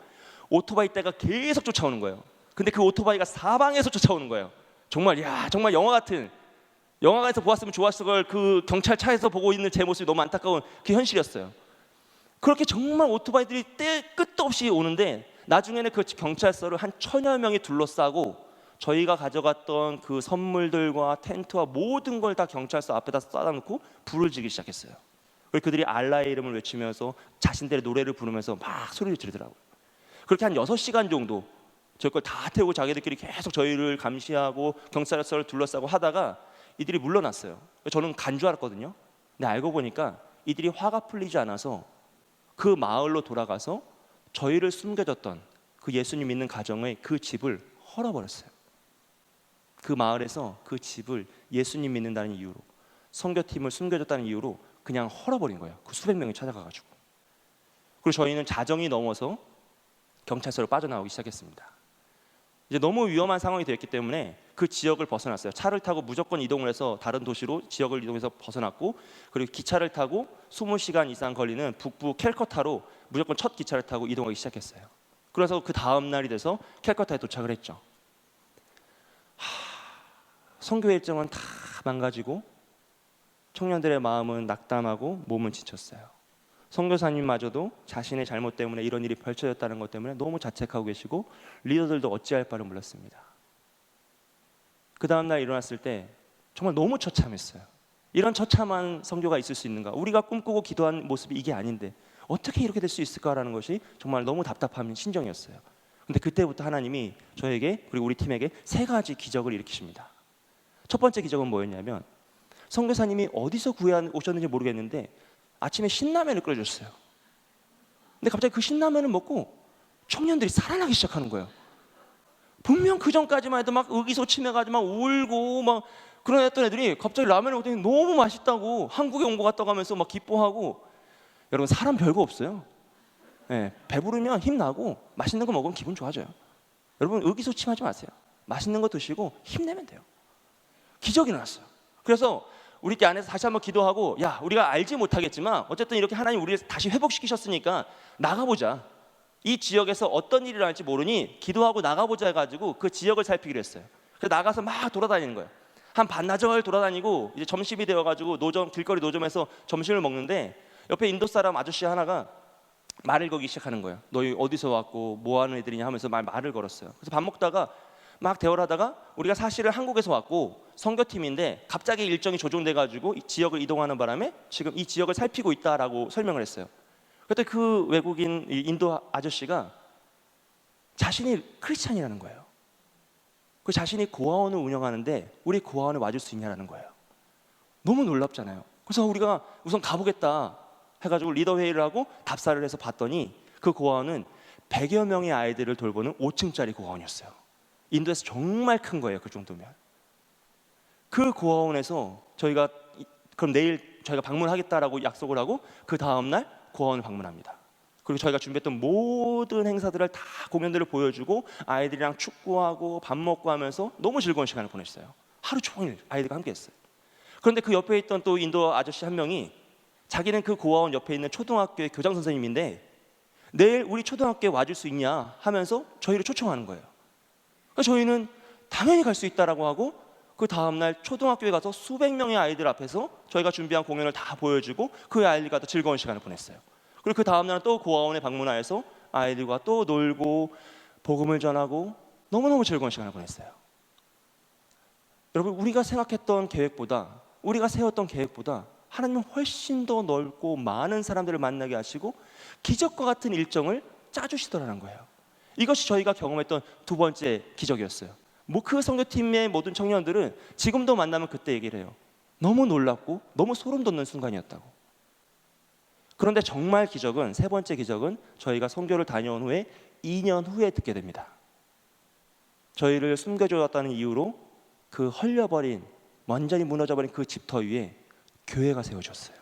오토바이 떼가 계속 쫓아오는 거예요. 근데 그 오토바이가 사방에서 쫓아오는 거예요. 정말 정말 영화 같은, 영화관에서 보았으면 좋았을 걸 그 경찰차에서 보고 있는 제 모습이 너무 안타까운 그 현실이었어요. 그렇게 정말 오토바이들이 때 끝도 없이 오는데 나중에는 그 경찰서를 한 1000여 명이 둘러싸고 저희가 가져갔던 그 선물들과 텐트와 모든 걸 다 경찰서 앞에다 쏴놓고 불을 지르기 시작했어요. 그리고 그들이 알라의 이름을 외치면서 자신들의 노래를 부르면서 막 소리를 지르더라고요. 그렇게 한 6시간 정도 저희 걸 다 태우고 자기들끼리 계속 저희를 감시하고 경찰서를 둘러싸고 하다가 이들이 물러났어요. 저는 간 줄 알았거든요. 근데 알고 보니까 이들이 화가 풀리지 않아서 그 마을로 돌아가서 저희를 숨겨뒀던 그 예수님 믿는 가정의 그 집을 헐어버렸어요. 그 마을에서 그 집을 예수님 믿는다는 이유로, 선교팀을 숨겨줬다는 이유로 그냥 헐어버린 거예요. 그 수백 명이 찾아가가지고. 그리고 저희는 자정이 넘어서 경찰서로 빠져나오기 시작했습니다. 이제 너무 위험한 상황이 되었기 때문에 그 지역을 벗어났어요. 차를 타고 무조건 이동을 해서 다른 도시로 지역을 이동해서 벗어났고, 그리고 기차를 타고 20시간 이상 걸리는 북부 캘커타로 무조건 첫 기차를 타고 이동하기 시작했어요. 그래서 그 다음 날이 돼서 캘커타에 도착을 했죠. 선교 일정은 다 망가지고 청년들의 마음은 낙담하고 몸은 지쳤어요. 선교사님마저도 자신의 잘못 때문에 이런 일이 벌쳐졌다는 것 때문에 너무 자책하고 계시고 리더들도 어찌할 바를 몰랐습니다. 그 다음 날 일어났을 때 정말 너무 처참했어요. 이런 처참한 선교가 있을 수 있는가? 우리가 꿈꾸고 기도한 모습이 이게 아닌데 어떻게 이렇게 될 수 있을까라는 것이 정말 너무 답답한 심정이었어요. 근데 그때부터 하나님이 저에게 그리고 우리 팀에게 3가지 기적을 일으키십니다. 첫 번째 기적은 뭐였냐면 선교사님이 어디서 구해 오셨는지 모르겠는데 아침에 신라면을 끓여줬어요. 근데 갑자기 그 신라면을 먹고 청년들이 살아나기 시작하는 거예요. 분명 그 전까지만 해도 막 의기소침해가지고 막 울고 막 그런 애들이 갑자기 라면을 먹더니 너무 맛있다고 한국에 온 것 같다고 하면서 막 기뻐하고. 여러분, 사람 별거 없어요. 네, 배부르면 힘나고 맛있는 거 먹으면 기분 좋아져요. 여러분, 의기소침하지 마세요. 맛있는 거 드시고 힘내면 돼요. 기적이 일어났어요. 그래서 우리 안에서 다시 한번 기도하고, 야, 우리가 알지 못하겠지만 어쨌든 이렇게 하나님 우리를 다시 회복시키셨으니까 나가보자. 이 지역에서 어떤 일이 일어날지 모르니 기도하고 나가보자 해가지고 그 지역을 살피기로 했어요. 그래서 나가서 막 돌아다니는 거예요. 한 반나절 돌아다니고 이제 점심이 되어가지고 길거리 노점에서 점심을 먹는데 옆에 인도 사람 아저씨 하나가 말을 걸기 시작하는 거예요. 너희 어디서 왔고 뭐 하는 애들이냐 하면서 말을 걸었어요. 그래서 밥 먹다가 막 대화를 하다가 우리가 사실은 한국에서 왔고 선교팀인데 갑자기 일정이 조정돼가지고 이 지역을 이동하는 바람에 지금 이 지역을 살피고 있다라고 설명을 했어요. 그때 그 외국인 인도 아저씨가 자신이 크리스찬이라는 거예요. 그 자신이 고아원을 운영하는데 우리 고아원에 와줄 수 있냐라는 거예요. 너무 놀랍잖아요. 그래서 우리가 우선 가보겠다 해가지고 리더 회의를 하고 답사를 해서 봤더니 그 고아원은 100여 명의 아이들을 돌보는 5층짜리 고아원이었어요. 인도에서 정말 큰 거예요. 그 정도면. 그 고아원에서 저희가 그럼 내일 저희가 방문하겠다라고 약속을 하고 그 다음날 고아원을 방문합니다. 그리고 저희가 준비했던 모든 행사들을 다 공연들을 보여주고 아이들이랑 축구하고 밥 먹고 하면서 너무 즐거운 시간을 보냈어요. 하루 종일 아이들과 함께 했어요. 그런데 그 옆에 있던 또 인도 아저씨 한 명이 자기는 그 고아원 옆에 있는 초등학교의 교장 선생님인데 내일 우리 초등학교에 와줄 수 있냐 하면서 저희를 초청하는 거예요. 그래서 저희는 당연히 갈 수 있다라고 하고 그 다음날 초등학교에 가서 수백 명의 아이들 앞에서 저희가 준비한 공연을 다 보여주고 그 아이들과 또 즐거운 시간을 보냈어요. 그리고 그 다음날 또 고아원에 방문하여서 아이들과 또 놀고 복음을 전하고 너무너무 즐거운 시간을 보냈어요. 여러분, 우리가 생각했던 계획보다 우리가 세웠던 계획보다 하나님은 훨씬 더 넓고 많은 사람들을 만나게 하시고 기적과 같은 일정을 짜주시더라는 거예요. 이것이 저희가 경험했던 두 번째 기적이었어요. 그 선교팀의 모든 청년들은 지금도 만나면 그때 얘기를 해요. 너무 놀랍고 너무 소름 돋는 순간이었다고. 그런데 정말 기적은, 세 번째 기적은 저희가 선교를 다녀온 후에 2년 후에 듣게 됩니다. 저희를 숨겨주었다는 이유로 그 헐려버린, 완전히 무너져버린 그 집터 위에 교회가 세워졌어요.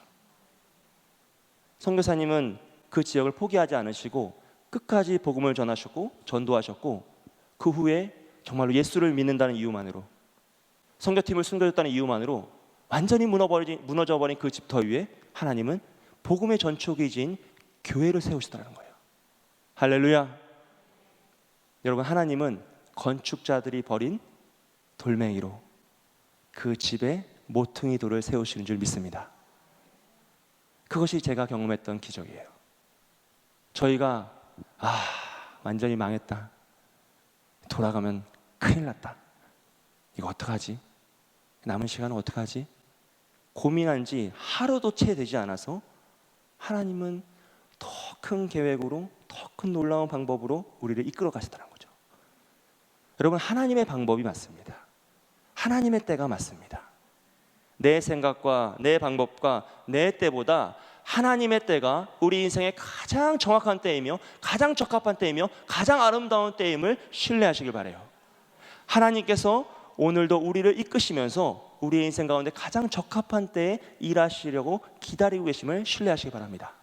선교사님은 그 지역을 포기하지 않으시고 끝까지 복음을 전하셨고 전도하셨고 그 후에 정말로 예수를 믿는다는 이유만으로, 선교팀을 숨겨줬다는 이유만으로 완전히 무너져버린 그 집터 위에 하나님은 복음의 전초기지인 교회를 세우시더라는 거예요. 할렐루야. 여러분, 하나님은 건축자들이 버린 돌멩이로 그 집에 모퉁이 돌을 세우시는 줄 믿습니다. 그것이 제가 경험했던 기적이에요. 저희가 완전히 망했다, 돌아가면 큰일 났다, 이거 어떡하지, 남은 시간은 어떡하지 고민한 지 하루도 채 되지 않아서 하나님은 더 큰 계획으로, 더 큰 놀라운 방법으로 우리를 이끌어 가시더라는 거죠. 여러분, 하나님의 방법이 맞습니다. 하나님의 때가 맞습니다. 내 생각과 내 방법과 내 때보다 하나님의 때가 우리 인생의 가장 정확한 때이며 가장 적합한 때이며 가장 아름다운 때임을 신뢰하시길 바라요. 하나님께서 오늘도 우리를 이끄시면서 우리의 인생 가운데 가장 적합한 때에 일하시려고 기다리고 계심을 신뢰하시기 바랍니다.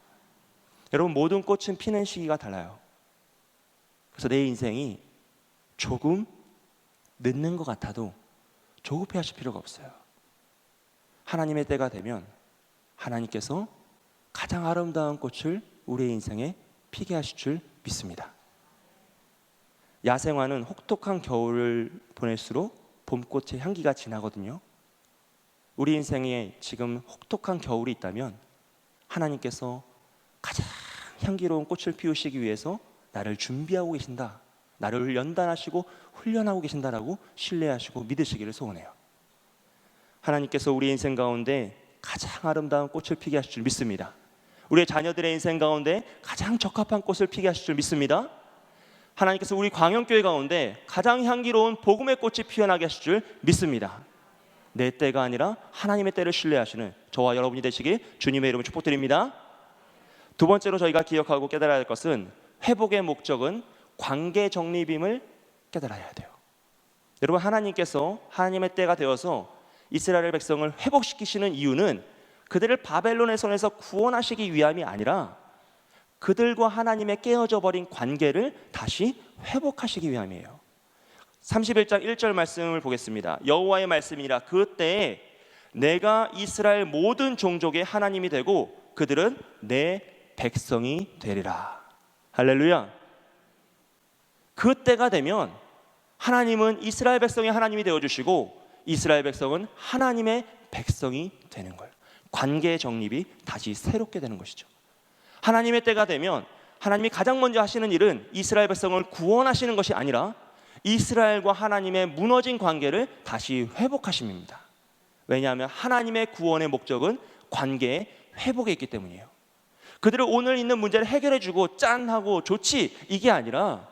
여러분, 모든 꽃은 피는 시기가 달라요. 그래서 내 인생이 조금 늦는 것 같아도 조급해하실 필요가 없어요. 하나님의 때가 되면 하나님께서 가장 아름다운 꽃을 우리의 인생에 피게 하실 줄 믿습니다. 야생화는 혹독한 겨울을 보낼수록 봄꽃의 향기가 진하거든요. 우리 인생에 지금 혹독한 겨울이 있다면 하나님께서 가장 향기로운 꽃을 피우시기 위해서 나를 준비하고 계신다, 나를 연단하시고 훈련하고 계신다라고 신뢰하시고 믿으시기를 소원해요. 하나님께서 우리 인생 가운데 가장 아름다운 꽃을 피게 하실 줄 믿습니다. 우리의 자녀들의 인생 가운데 가장 적합한 꽃을 피게 하실 줄 믿습니다. 하나님께서 우리 광영교회 가운데 가장 향기로운 복음의 꽃이 피어나게 하실 줄 믿습니다. 내 때가 아니라 하나님의 때를 신뢰하시는 저와 여러분이 되시길 주님의 이름으로 축복드립니다. 두 번째로 저희가 기억하고 깨달아야 할 것은 회복의 목적은 관계 정립임을 깨달아야 돼요. 여러분, 하나님께서 하나님의 때가 되어서 이스라엘 백성을 회복시키시는 이유는 그들을 바벨론의 손에서 구원하시기 위함이 아니라 그들과 하나님의 깨어져 버린 관계를 다시 회복하시기 위함이에요. 31장 1절 말씀을 보겠습니다. 여호와의 말씀이니라 그때에 내가 이스라엘 모든 종족의 하나님이 되고 그들은 내 백성이 되리라. 할렐루야. 그때가 되면 하나님은 이스라엘 백성의 하나님이 되어주시고 이스라엘 백성은 하나님의 백성이 되는 거예요. 관계의 정립이 다시 새롭게 되는 것이죠. 하나님의 때가 되면 하나님이 가장 먼저 하시는 일은 이스라엘 백성을 구원하시는 것이 아니라 이스라엘과 하나님의 무너진 관계를 다시 회복하십니다. 왜냐하면 하나님의 구원의 목적은 관계의 회복에 있기 때문이에요. 그들을 오늘 있는 문제를 해결해주고 짠하고 좋지 이게 아니라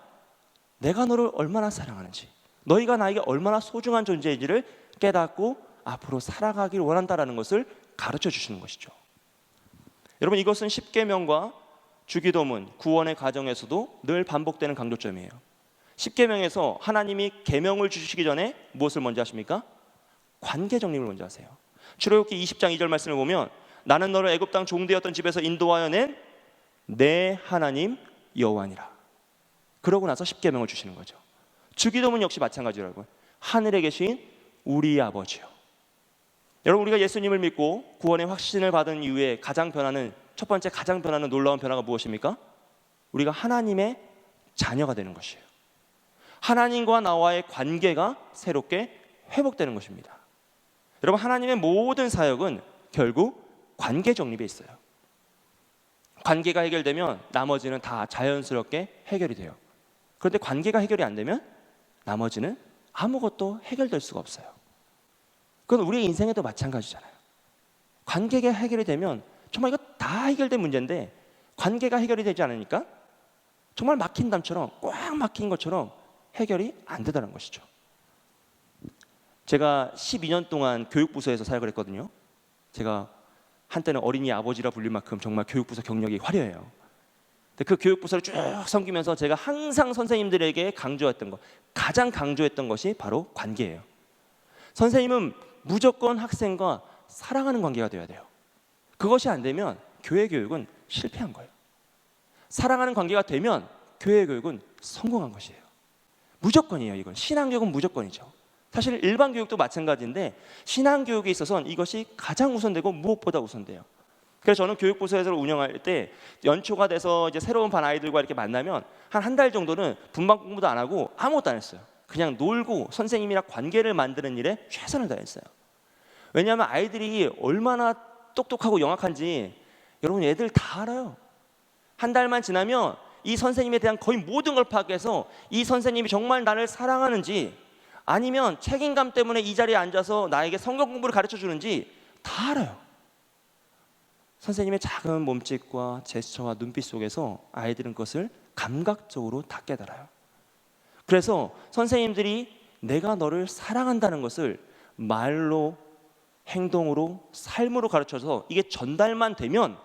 내가 너를 얼마나 사랑하는지, 너희가 나에게 얼마나 소중한 존재인지를 깨닫고 앞으로 살아가길 원한다라는 것을 가르쳐 주시는 것이죠. 여러분, 이것은 십계명과 주기도문, 구원의 과정에서도 늘 반복되는 강조점이에요. 십계명에서 하나님이 계명을 주시기 전에 무엇을 먼저 하십니까? 관계 정립을 먼저 하세요. 출애굽기 20장 2절 말씀을 보면 나는 너를 애굽 땅 종되었던 집에서 인도하여 낸 내 하나님 여호와니라. 그러고 나서 십계명을 주시는 거죠. 주기도문 역시 마찬가지라고요. 하늘에 계신 우리 아버지요. 여러분, 우리가 예수님을 믿고 구원의 확신을 받은 이후에 첫 번째 가장 변하는 놀라운 변화가 무엇입니까? 우리가 하나님의 자녀가 되는 것이에요. 하나님과 나와의 관계가 새롭게 회복되는 것입니다. 여러분, 하나님의 모든 사역은 결국 관계 정립에 있어요. 관계가 해결되면 나머지는 다 자연스럽게 해결이 돼요. 그런데 관계가 해결이 안 되면 나머지는 아무것도 해결될 수가 없어요. 그건 우리 인생에도 마찬가지잖아요. 관계가 해결이 되면 정말 이거 다 해결된 문제인데 관계가 해결이 되지 않으니까 정말 막힌 담처럼 꽉 막힌 것처럼 해결이 안 되다는 것이죠. 제가 12년 동안 교육부서에서 사역을 했거든요. 제가 한때는 어린이 아버지라 불릴 만큼 정말 교육부서 경력이 화려해요. 근데 그 교육부서를 쭉 섬기면서 제가 항상 선생님들에게 가장 강조했던 것이 바로 관계예요. 선생님은 무조건 학생과 사랑하는 관계가 되어야 돼요. 그것이 안 되면 교회 교육은 실패한 거예요. 사랑하는 관계가 되면 교회 교육은 성공한 것이에요. 무조건이에요. 이건 신앙교육은 무조건이죠. 사실 일반 교육도 마찬가지인데 신앙교육에 있어서는 이것이 가장 우선되고 무엇보다 우선돼요. 그래서 저는 교육부서에서 운영할 때 연초가 돼서 이제 새로운 반 아이들과 이렇게 만나면 한 달 정도는 분반 공부도 안 하고 아무것도 안 했어요. 그냥 놀고 선생님이랑 관계를 만드는 일에 최선을 다했어요. 왜냐하면 아이들이 얼마나 똑똑하고 영악한지 여러분 애들 다 알아요. 한 달만 지나면 이 선생님에 대한 거의 모든 걸 파악해서 이 선생님이 정말 나를 사랑하는지 아니면 책임감 때문에 이 자리에 앉아서 나에게 성경 공부를 가르쳐 주는지 다 알아요. 선생님의 작은 몸짓과 제스처와 눈빛 속에서 아이들은 그것을 감각적으로 다 깨달아요. 그래서 선생님들이 내가 너를 사랑한다는 것을 말로, 행동으로, 삶으로 가르쳐서 이게 전달만 되면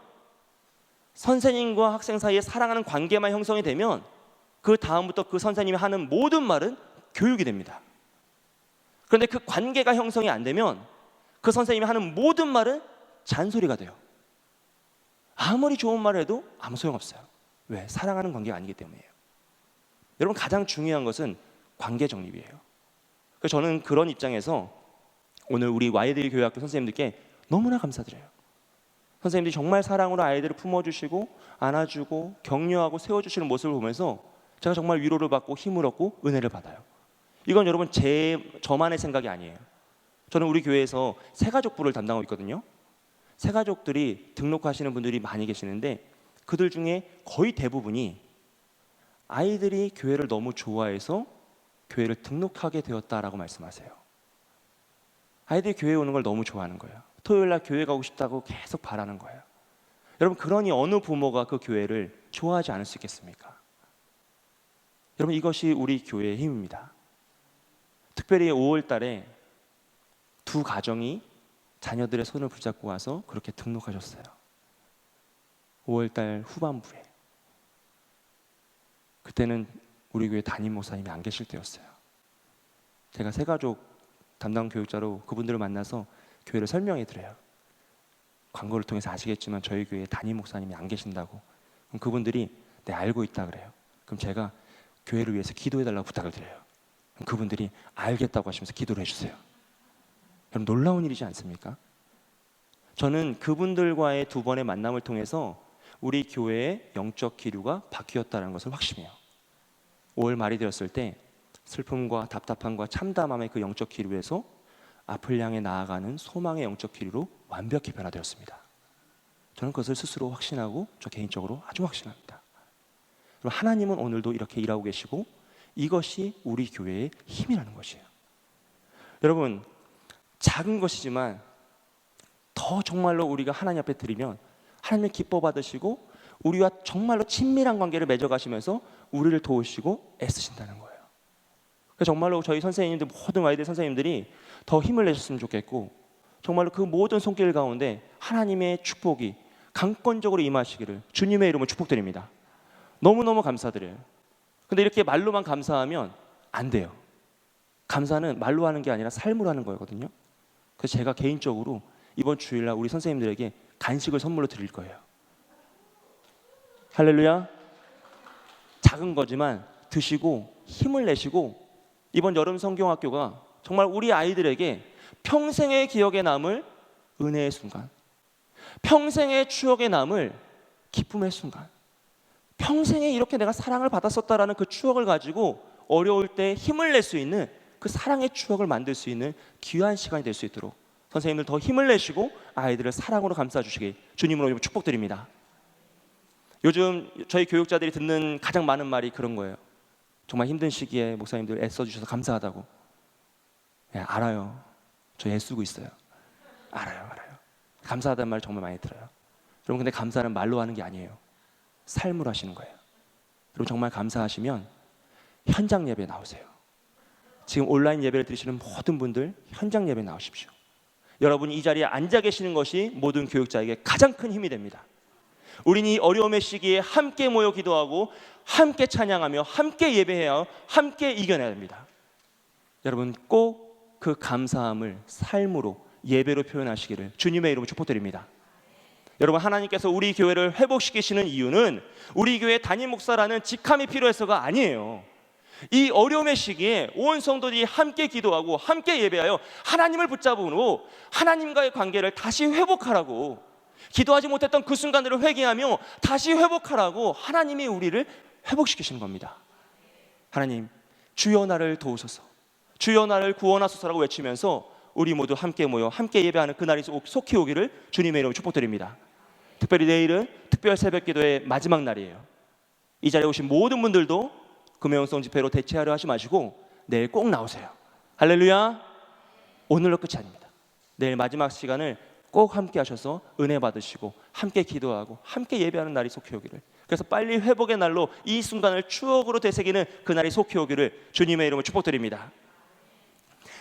선생님과 학생 사이에 사랑하는 관계만 형성이 되면 그 다음부터 그 선생님이 하는 모든 말은 교육이 됩니다. 그런데 그 관계가 형성이 안 되면 그 선생님이 하는 모든 말은 잔소리가 돼요. 아무리 좋은 말을 해도 아무 소용없어요. 왜? 사랑하는 관계가 아니기 때문이에요. 여러분, 가장 중요한 것은 관계 정립이에요. 그래서 저는 그런 입장에서 오늘 우리 와이드 교회학교 선생님들께 너무나 감사드려요. 선생님들이 정말 사랑으로 아이들을 품어주시고 안아주고 격려하고 세워주시는 모습을 보면서 제가 정말 위로를 받고 힘을 얻고 은혜를 받아요. 이건 여러분 저만의 생각이 아니에요. 저는 우리 교회에서 새가족부를 담당하고 있거든요. 새가족들이 등록하시는 분들이 많이 계시는데 그들 중에 거의 대부분이 아이들이 교회를 너무 좋아해서 교회를 등록하게 되었다라고 말씀하세요. 아이들이 교회에 오는 걸 너무 좋아하는 거예요. 토요일 날 교회 가고 싶다고 계속 바라는 거예요. 여러분, 그러니 어느 부모가 그 교회를 좋아하지 않을 수 있겠습니까? 여러분, 이것이 우리 교회의 힘입니다. 특별히 5월 달에 두 가정이 자녀들의 손을 붙잡고 와서 그렇게 등록하셨어요. 5월 달 후반부에. 그때는 우리 교회 담임 목사님이 안 계실 때였어요. 제가 새가족 담당 교육자로 그분들을 만나서 교회를 설명해 드려요. 광고를 통해서 아시겠지만 저희 교회에 담임 목사님이 안 계신다고. 그럼 그분들이 네, 알고 있다 그래요. 그럼 제가 교회를 위해서 기도해 달라고 부탁을 드려요. 그럼 그분들이 알겠다고 하시면서 기도를 해주세요. 여러분, 놀라운 일이지 않습니까? 저는 그분들과의 두 번의 만남을 통해서 우리 교회의 영적 기류가 바뀌었다는 것을 확신해요. 5월 말이 되었을 때 슬픔과 답답함과 참담함의 그 영적 기류에서 앞을 향해 나아가는 소망의 영적 기류로 완벽히 변화되었습니다. 저는 그것을 스스로 확신하고 저 개인적으로 아주 확신합니다. 그럼 하나님은 오늘도 이렇게 일하고 계시고 이것이 우리 교회의 힘이라는 것이에요. 여러분, 작은 것이지만 더 정말로 우리가 하나님 앞에 드리면 하나님을 기뻐 받으시고 우리와 정말로 친밀한 관계를 맺어가시면서 우리를 도우시고 애쓰신다는 거예요. 그래서 정말로 저희 선생님들, 모든 아이들 선생님들이 더 힘을 내셨으면 좋겠고 정말로 그 모든 손길 가운데 하나님의 축복이 강권적으로 임하시기를 주님의 이름으로 축복드립니다. 너무너무 감사드려요. 근데 이렇게 말로만 감사하면 안 돼요. 감사는 말로 하는 게 아니라 삶으로 하는 거거든요. 그래서 제가 개인적으로 이번 주일날 우리 선생님들에게 간식을 선물로 드릴 거예요. 할렐루야. 작은 거지만 드시고 힘을 내시고 이번 여름 성경학교가 정말 우리 아이들에게 평생의 기억에 남을 은혜의 순간, 평생의 추억에 남을 기쁨의 순간, 평생에 이렇게 내가 사랑을 받았었다라는 그 추억을 가지고 어려울 때 힘을 낼 수 있는 그 사랑의 추억을 만들 수 있는 귀한 시간이 될 수 있도록 선생님들 더 힘을 내시고 아이들을 사랑으로 감싸주시기 주님으로 축복드립니다. 요즘 저희 교육자들이 듣는 가장 많은 말이 그런 거예요. 정말 힘든 시기에 목사님들 애써주셔서 감사하다고. 네, 알아요. 저 애쓰고 있어요. 알아요. 감사하다는 말 정말 많이 들어요. 여러분, 근데 감사는 말로 하는 게 아니에요. 삶으로 하시는 거예요. 여러분, 정말 감사하시면 현장 예배에 나오세요. 지금 온라인 예배를 드리시는 모든 분들 현장 예배에 나오십시오. 여러분이 이 자리에 앉아 계시는 것이 모든 교육자에게 가장 큰 힘이 됩니다. 우리는 이 어려움의 시기에 함께 모여 기도하고 함께 찬양하며 함께 예배해야 함께 이겨내야 됩니다. 여러분, 꼭 그 감사함을 삶으로 예배로 표현하시기를 주님의 이름으로 축복드립니다. 여러분, 하나님께서 우리 교회를 회복시키시는 이유는 우리 교회 담임 목사라는 직함이 필요해서가 아니에요. 이 어려움의 시기에 온 성도들이 함께 기도하고 함께 예배하여 하나님을 붙잡으므로 하나님과의 관계를 다시 회복하라고, 기도하지 못했던 그 순간들을 회개하며 다시 회복하라고 하나님이 우리를 회복시키시는 겁니다. 하나님, 주여 나를 도우소서, 주여 나를 구원하소서라고 외치면서 우리 모두 함께 모여 함께 예배하는 그날이 속히 오기를 주님의 이름으로 축복드립니다. 특별히 내일은 특별 새벽 기도의 마지막 날이에요. 이 자리에 오신 모든 분들도 금요일성 집회로 대체하려 하지 마시고 내일 꼭 나오세요. 할렐루야. 오늘로 끝이 아닙니다. 내일 마지막 시간을 꼭 함께 하셔서 은혜 받으시고 함께 기도하고 함께 예배하는 날이 속히 오기를, 그래서 빨리 회복의 날로 이 순간을 추억으로 되새기는 그날이 속히 오기를 주님의 이름으로 축복드립니다.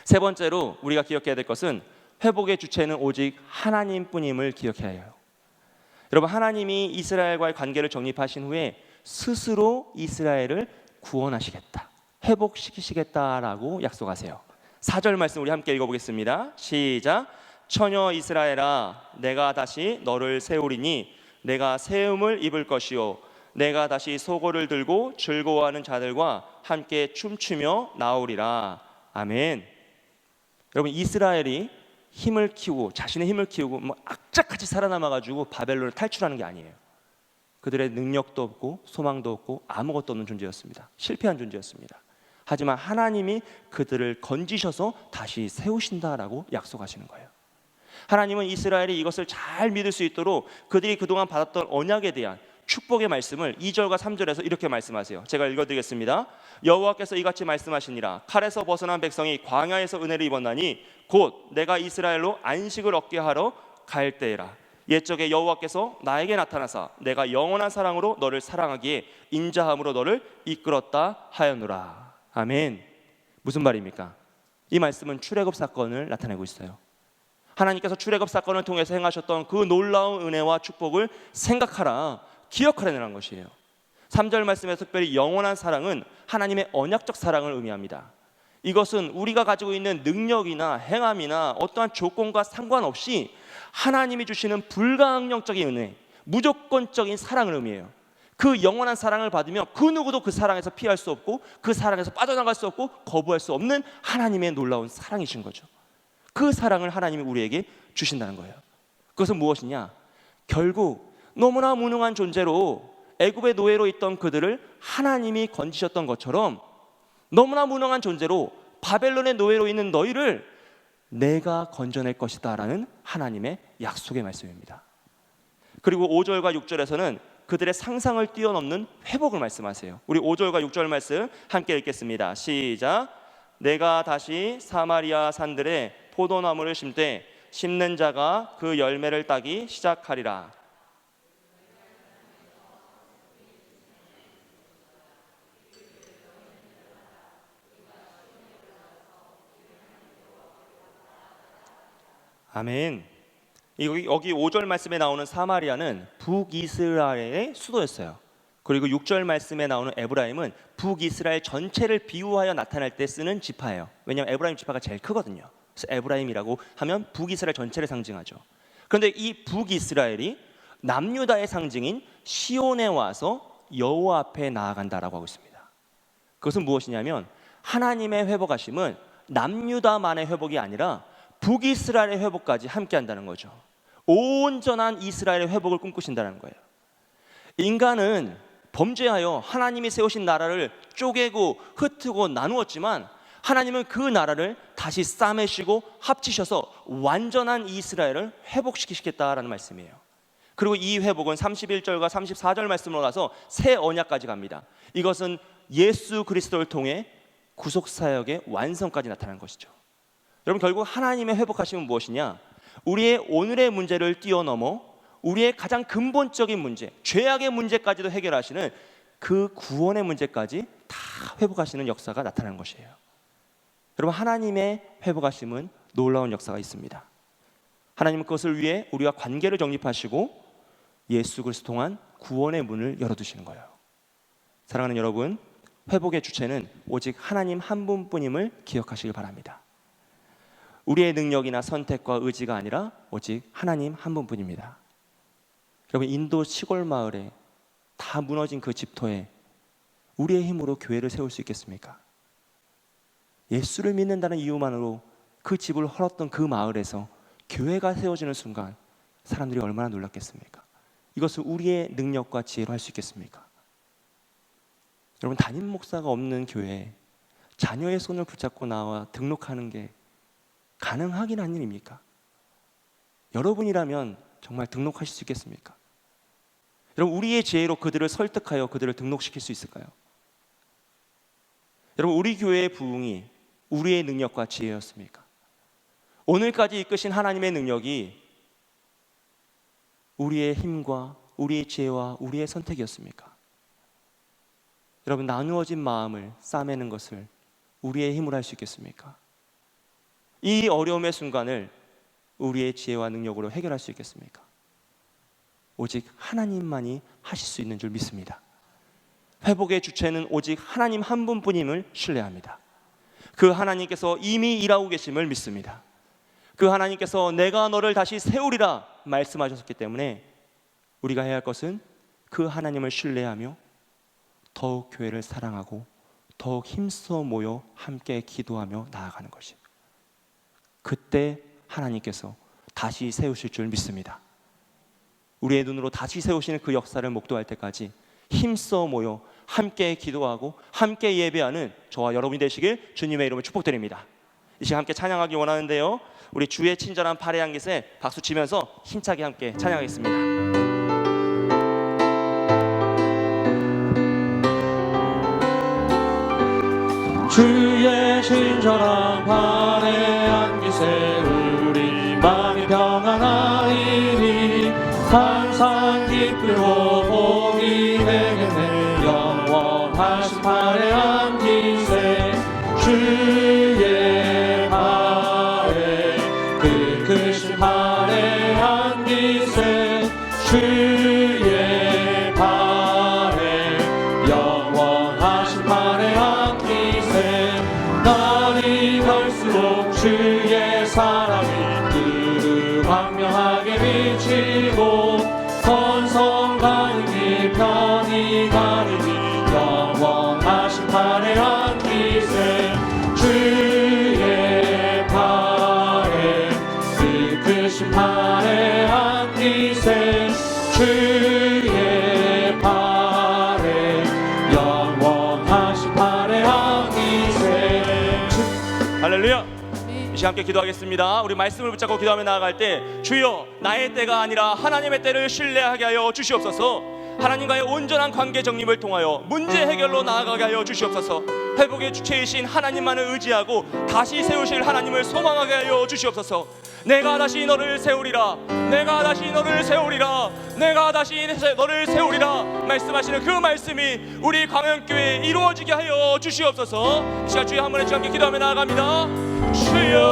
세 번째로 우리가 기억해야 될 것은 회복의 주체는 오직 하나님뿐임을 기억해야 해요. 여러분, 하나님이 이스라엘과의 관계를 정립하신 후에 스스로 이스라엘을 구원하시겠다, 회복시키시겠다라고 약속하세요. 4절 말씀 우리 함께 읽어보겠습니다. 시작. 처녀 이스라엘아, 내가 다시 너를 세우리니 내가 세움을 입을 것이요 내가 다시 소고를 들고 즐거워하는 자들과 함께 춤추며 나오리라. 아멘. 여러분, 이스라엘이 힘을 키우고 자신의 힘을 키우고 뭐 악착같이 살아남아가지고 바벨론을 탈출하는 게 아니에요. 그들의 능력도 없고 소망도 없고 아무것도 없는 존재였습니다. 실패한 존재였습니다. 하지만 하나님이 그들을 건지셔서 다시 세우신다라고 약속하시는 거예요. 하나님은 이스라엘이 이것을 잘 믿을 수 있도록 그들이 그동안 받았던 언약에 대한 축복의 말씀을 2절과 3절에서 이렇게 말씀하세요. 제가 읽어드리겠습니다. 여호와께서 이같이 말씀하시니라. 칼에서 벗어난 백성이 광야에서 은혜를 입었나니 곧 내가 이스라엘로 안식을 얻게 하러 갈 때라. 옛적에 여호와께서 나에게 나타나사 내가 영원한 사랑으로 너를 사랑하기에 인자함으로 너를 이끌었다 하였노라. 아멘. 무슨 말입니까? 이 말씀은 출애굽 사건을 나타내고 있어요. 하나님께서 출애굽 사건을 통해서 행하셨던 그 놀라운 은혜와 축복을 생각하라, 기억하라는 것이에요. 3절 말씀에서 특별히 영원한 사랑은 하나님의 언약적 사랑을 의미합니다. 이것은 우리가 가지고 있는 능력이나 행함이나 어떠한 조건과 상관없이 하나님이 주시는 불가항력적인 은혜, 무조건적인 사랑을 의미해요. 그 영원한 사랑을 받으면 그 누구도 그 사랑에서 피할 수 없고 그 사랑에서 빠져나갈 수 없고 거부할 수 없는 하나님의 놀라운 사랑이신 거죠. 그 사랑을 하나님이 우리에게 주신다는 거예요. 그것은 무엇이냐? 결국 너무나 무능한 존재로 애굽의 노예로 있던 그들을 하나님이 건지셨던 것처럼 너무나 무능한 존재로 바벨론의 노예로 있는 너희를 내가 건져낼 것이다 라는 하나님의 약속의 말씀입니다. 그리고 5절과 6절에서는 그들의 상상을 뛰어넘는 회복을 말씀하세요. 우리 5절과 6절 말씀 함께 읽겠습니다. 시작. 내가 다시 사마리아 산들에 포도나무를 심되 심는 자가 그 열매를 따기 시작하리라. 아멘. 여기 5절 말씀에 나오는 사마리아는 북이스라엘의 수도였어요. 그리고 6절 말씀에 나오는 에브라임은 북이스라엘 전체를 비유하여 나타낼 때 쓰는 지파예요. 왜냐하면 에브라임 지파가 제일 크거든요. 그래서 에브라임이라고 하면 북이스라엘 전체를 상징하죠. 그런데 이 북이스라엘이 남유다의 상징인 시온에 와서 여호와 앞에 나아간다라고 하고 있습니다. 그것은 무엇이냐면 하나님의 회복하심은 남유다만의 회복이 아니라 북이스라엘의 회복까지 함께 한다는 거죠. 온전한 이스라엘의 회복을 꿈꾸신다는 거예요. 인간은 범죄하여 하나님이 세우신 나라를 쪼개고 흩트고 나누었지만 하나님은 그 나라를 다시 싸매시고 합치셔서 완전한 이스라엘을 회복시키시겠다라는 말씀이에요. 그리고 이 회복은 31절과 34절 말씀으로 가서 새 언약까지 갑니다. 이것은 예수 그리스도를 통해 구속사역의 완성까지 나타난 것이죠. 여러분, 결국 하나님의 회복하심은 무엇이냐? 우리의 오늘의 문제를 뛰어넘어 우리의 가장 근본적인 문제, 죄악의 문제까지도 해결하시는 그 구원의 문제까지 다 회복하시는 역사가 나타나는 것이에요. 여러분, 하나님의 회복하심은 놀라운 역사가 있습니다. 하나님은 그것을 위해 우리와 관계를 정립하시고 예수 그리스도 통한 구원의 문을 열어두시는 거예요. 사랑하는 여러분, 회복의 주체는 오직 하나님 한 분뿐임을 기억하시길 바랍니다. 우리의 능력이나 선택과 의지가 아니라 오직 하나님 한 분뿐입니다. 여러분, 인도 시골 마을에 다 무너진 그 집터에 우리의 힘으로 교회를 세울 수 있겠습니까? 예수를 믿는다는 이유만으로 그 집을 헐었던 그 마을에서 교회가 세워지는 순간 사람들이 얼마나 놀랐겠습니까? 이것을 우리의 능력과 지혜로 할 수 있겠습니까? 여러분, 담임 목사가 없는 교회에 자녀의 손을 붙잡고 나와 등록하는 게 가능하긴 한 일입니까? 여러분이라면 정말 등록하실 수 있겠습니까? 여러분, 우리의 지혜로 그들을 설득하여 그들을 등록시킬 수 있을까요? 여러분, 우리 교회의 부흥이 우리의 능력과 지혜였습니까? 오늘까지 이끄신 하나님의 능력이 우리의 힘과 우리의 지혜와 우리의 선택이었습니까? 여러분, 나누어진 마음을 싸매는 것을 우리의 힘으로 할 수 있겠습니까? 이 어려움의 순간을 우리의 지혜와 능력으로 해결할 수 있겠습니까? 오직 하나님만이 하실 수 있는 줄 믿습니다. 회복의 주체는 오직 하나님 한 분뿐임을 신뢰합니다. 그 하나님께서 이미 일하고 계심을 믿습니다. 그 하나님께서 내가 너를 다시 세우리라 말씀하셨기 때문에 우리가 해야 할 것은 그 하나님을 신뢰하며 더욱 교회를 사랑하고 더욱 힘써 모여 함께 기도하며 나아가는 것입니다. 그때 하나님께서 다시 세우실 줄 믿습니다. 우리의 눈으로 다시 세우시는 그 역사를 목도할 때까지 힘써 모여 함께 기도하고 함께 예배하는 저와 여러분이 되시길 주님의 이름으로 축복드립니다. 이 시간 함께 찬양하기 원하는데요, 우리 주의 친절한 팔의 한 깃에 박수 치면서 힘차게 함께 찬양하겠습니다. 주의 친절한 팔에 안기세 우리 마음이 평안하리니 항상 기쁘고 복이 되겠네. 영원하신 팔에 안기세 주의 팔에 그 크신 팔에 안기세 주의 팔에 영원하신 팔에 안기세. 날이 갈수록 주의 사랑이 그 광명하게 비치고 번성 가는이 편히 가리니 영원하신 팔에 안기세 주의 팔에 그 크신 팔에 안기세 주의 팔에 영원하신 팔에 안기세. 할렐루야. 이 시간 함께 기도하겠습니다. 우리 말씀을 붙잡고 기도하며 나아갈 때 주여 나의 때가 아니라 하나님의 때를 신뢰하게 하여 주시옵소서. 하나님과의 온전한 관계 정립을 통하여 문제 해결로 나아가게 하여 주시옵소서. 회복의 주체이신 하나님만을 의지하고 다시 세우실 하나님을 소망하게 하여 주시옵소서. 내가 다시 너를 세우리라, 내가 다시 너를 세우리라, 내가 다시 너를 세우리라 말씀하시는 그 말씀이 우리 광양교회에 이루어지게 하여 주시옵소서. 이 시간 주여 한 번에 함께 기도하며 나아갑니다. 주여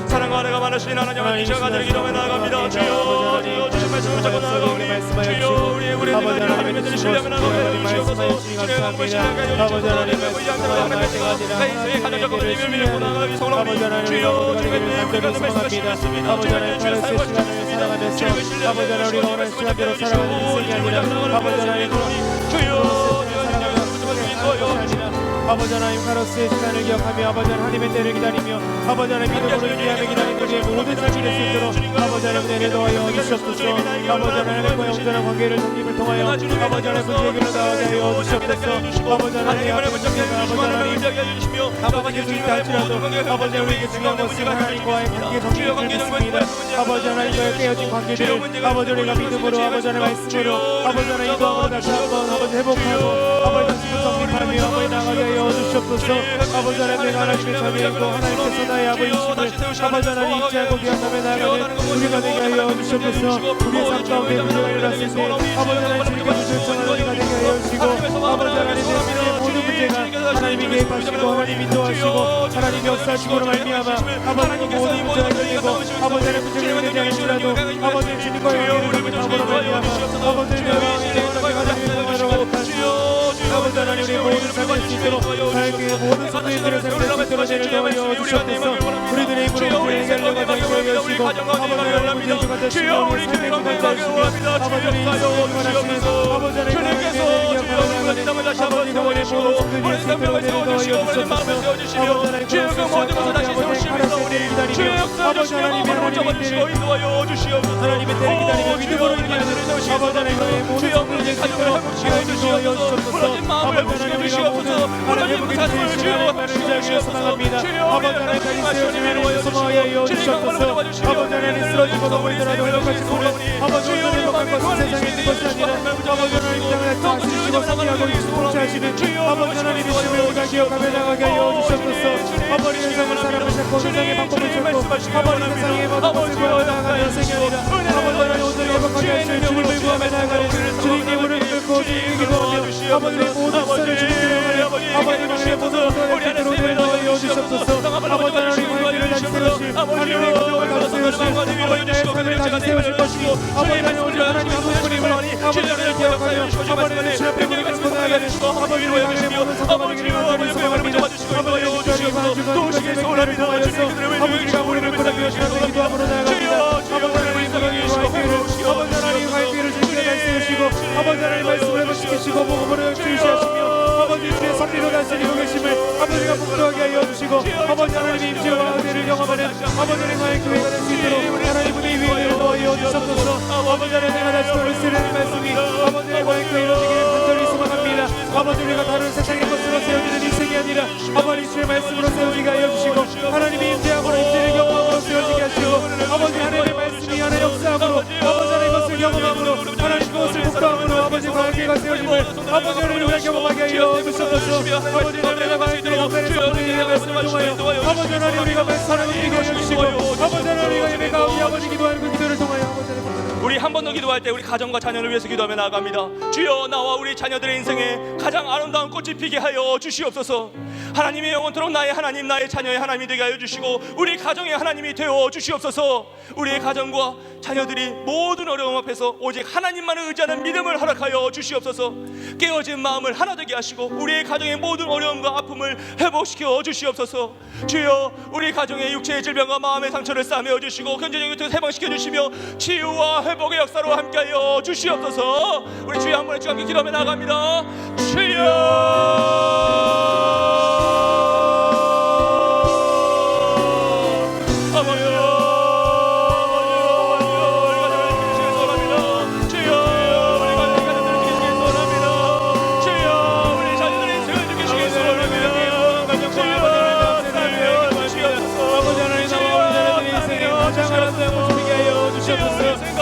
사랑과 은혜가 많으신 하나님 이 시간 가지고 기도하며 나아갑니다. 주여 주여 주신 말씀을 붙잡고 나아가오니 주여 우리의 하나님의 뜻을 신뢰하며 나아가게 주시옵소서. 주님의 강구의 신뢰하게 하여 주시옵소서. 하나님의 의지하며 나아가는 것과 나의 가정과 가정을 위해 나아가기 소원하오니 주여 주님의 뜻에 우리가 그 말씀을 신뢰했습니다. 주님의 주의 사랑과 주셨습니다. 주님의 신뢰하며 우리가 말씀을 잡기로 살아가는 인생이 아니라 아버지 하나님 주여 아버지 하나님 카로스의 시간을 기억하며 아버지 하나님의 때를 기다리며 아버지 하나님 믿음으로 인하여 기다리는 우리의 모든 삶이 될 수 있도록 아버지 하나님 은혜를 더하여 주시옵소서. 아버지 하나님과의 온전한 관계를 성립을 통하여 아버지 하나님 문제 해결로 나아가게 하여 주시옵소서. 아버지 하나님 앞에 문제가 아버지 하나님 아버지 주님 할지라도 아버지 우리에게 중요한 것은 하나님과의 관계 성립을 믿습니다. 아버지 하나님과의 깨어진 관계들을 아버지 우리가 믿음으로 아버지 하나님 말씀으로 아버지 하나님 이거하고 다시 한번 아버지 회복하고 아버지 다시 성립하며 아버지 나가게 하여 주시옵소서. 아버지 하나님 내가 하나님의 자녀이고 하나님께서 나의 아버지이심을 아버지 하나님 잊지 않고 기억하며 나아가는 우리가 되게 하여 주시옵소서. 우리의 삶 가운데 문제가 일어났을 때 아버지 하나님 즐겨주실 정한 우리가 되게 하여 주시고 아버지 하나님 내 삶의 모든 문제가 하나님이 개입하시고 하나님 인도하시고 하나님 역사하시고로 말미암아 아버지 하나님 모든 문제가 해결되고 아버지 하나님 문제가 해결되지 않을지라도 아버지 주님과의 관계를 회복함으로 말미암아 아버지 내 마음이 내 생각에 하나님의 평화로 아버지 하나님 우리 모든 삶을 수 있도록 하나님의 모든 성도님들을 살릴 수 있도록 은혜를 더하여 주시옵소서. 우리들의 힘으로 문제 해결로 가자고 하여 주시고 아버지 하나님 문제를 가져주시고 우리 삶의 주관자이시며 아버지 하나님 인성을 원하시는 아버지 하나님 하나님의 기억하며 나가는 아버지 하나님 모든 성도들의 수 있도록 은혜를 더하여 주시옵소서. 아버지 하나님 그런 것을 아버지 하나님의 때를 기다리며 아버지 하나님의 하나님의 때를 기다리며 믿음으로 인하여 아버지 하나님의 모든 성도들의 수 있도록 하여 주시옵소서. 아버지 하나님 우리가 모든 하나님의 복의 주시옵소서. 하나님을 의지하기를 소망합니다. 아버지 하나님 다시 세워주시는 소망하여 주시옵소서. 아버지 하나님 쓰러지고 넘어지더라도 회복하신 분은 아버지 오늘 회복한 것은 세상에 있는 것이 아니라 아버지 하나님 땅을 다스리시고 승리하고 통치하시는 아버지 하나님이심을 우리가 기억하며 나가게 하여 주시옵소서. 아버지 세상을 사람을 찾고 세상의 방법을 찾고 아버지 세상의 모든 것을 구하며 나아가는 인생이 아니라 아버지 하나님 오늘 회복하게 하시는 주님을 구하며 나아가는 주님 이름을 믿고 주님을 기도하며 아버지의 모든 수사를 주님께 아버지 하나님의 모든 것을 은혜를 더하여 주시옵소서. 아버지 하나님 관계를 다시 세우시 하나님의 가정을 다시 세우시 아버지 나의 삶을 다시 세우실 것이고 아버지 하나님 오직 하나님의 모습을 아버지 하나님 기억하며 아버지 하나님 주 앞에 무릎 꿇고 나아가는 아버지 하나님의 모든 성도들에게 간절히 소망합니다. 아버지 하나님 주님이 봐주던 것을 생각을 통하여서 아버지가 우리를 보내며 주님의 기도함으로 나아갑니다. 아버지 하나님 아버지 하나님 관계를 주님께 다시 세우시고 아버지 하나님 말씀을 지키시고 복음으로 주시하시며 아버지 주의 섭리로 다스리고 계심을 아버지가 하나님과 풍성하게 하여 주시고 아버지 하나님의 임재와 은혜를 경험하는 아버지 하나님의 교회가 될 수 있도록 하나님 분의 위에 넣어 주셨소서. 아버지 하나님과 다시 돌을 쓰는 말씀이 아버지 하나님의 교회로 되기를 간절히 소망합니다. 아버지 우리가 다른 세상의 것으로 세워지는 인생이 아니라 아버지 주의 말씀으로 세워지게 하여 주시고 하나님의 임재함으로 임재를 경험함으로 세워지게 하시고 아버지 하나님의 말씀이 하나의 역사함으로 아버지 하나님의 것을 경험함으로 하나님 그것을 묵과함으로 아버지 관계가 세워짐을 아버지 하나님 우리가 경험하게 하여 주셔서 아버지 하나님의 말씀을 영단에서 보내는 말씀을 통하여 아버지 하나님 우리가 말씀을 드리게 하여 주시고 아버지 하나님 우리가 예배 가운데 아버지 기도하는 그 기도를 통하여 아버지 하나님 우리 한 번 더 기도할 때 우리 가정과 자녀를 위해서 기도하며 나아갑니다. 주여 나와 우리 자녀들의 인생에 가장 아름다운 꽃이 피게 하여 주시옵소서. 하나님의 영원토록 나의 하나님 나의 자녀의 하나님이 되게 하여 주시고 우리 가정의 하나님이 되어 주시옵소서. 우리의 가정과 자녀들이 모든 어려움 앞에서 오직 하나님만을 의지하는 믿음을 허락하여 주시옵소서. 깨어진 마음을 하나 되게 하시고 우리의 가정의 모든 어려움과 아픔을 회복시켜 주시옵소서. 주여 우리 가정의 육체의 질병과 마음의 상처를 싸매어 주시고 경제적인 것을 해방시켜 주시며 치유와 회복의 역사로 함께하여 주시옵소서. 우리 주여 한 번에 함께 기도하며 나아갑니다. 주여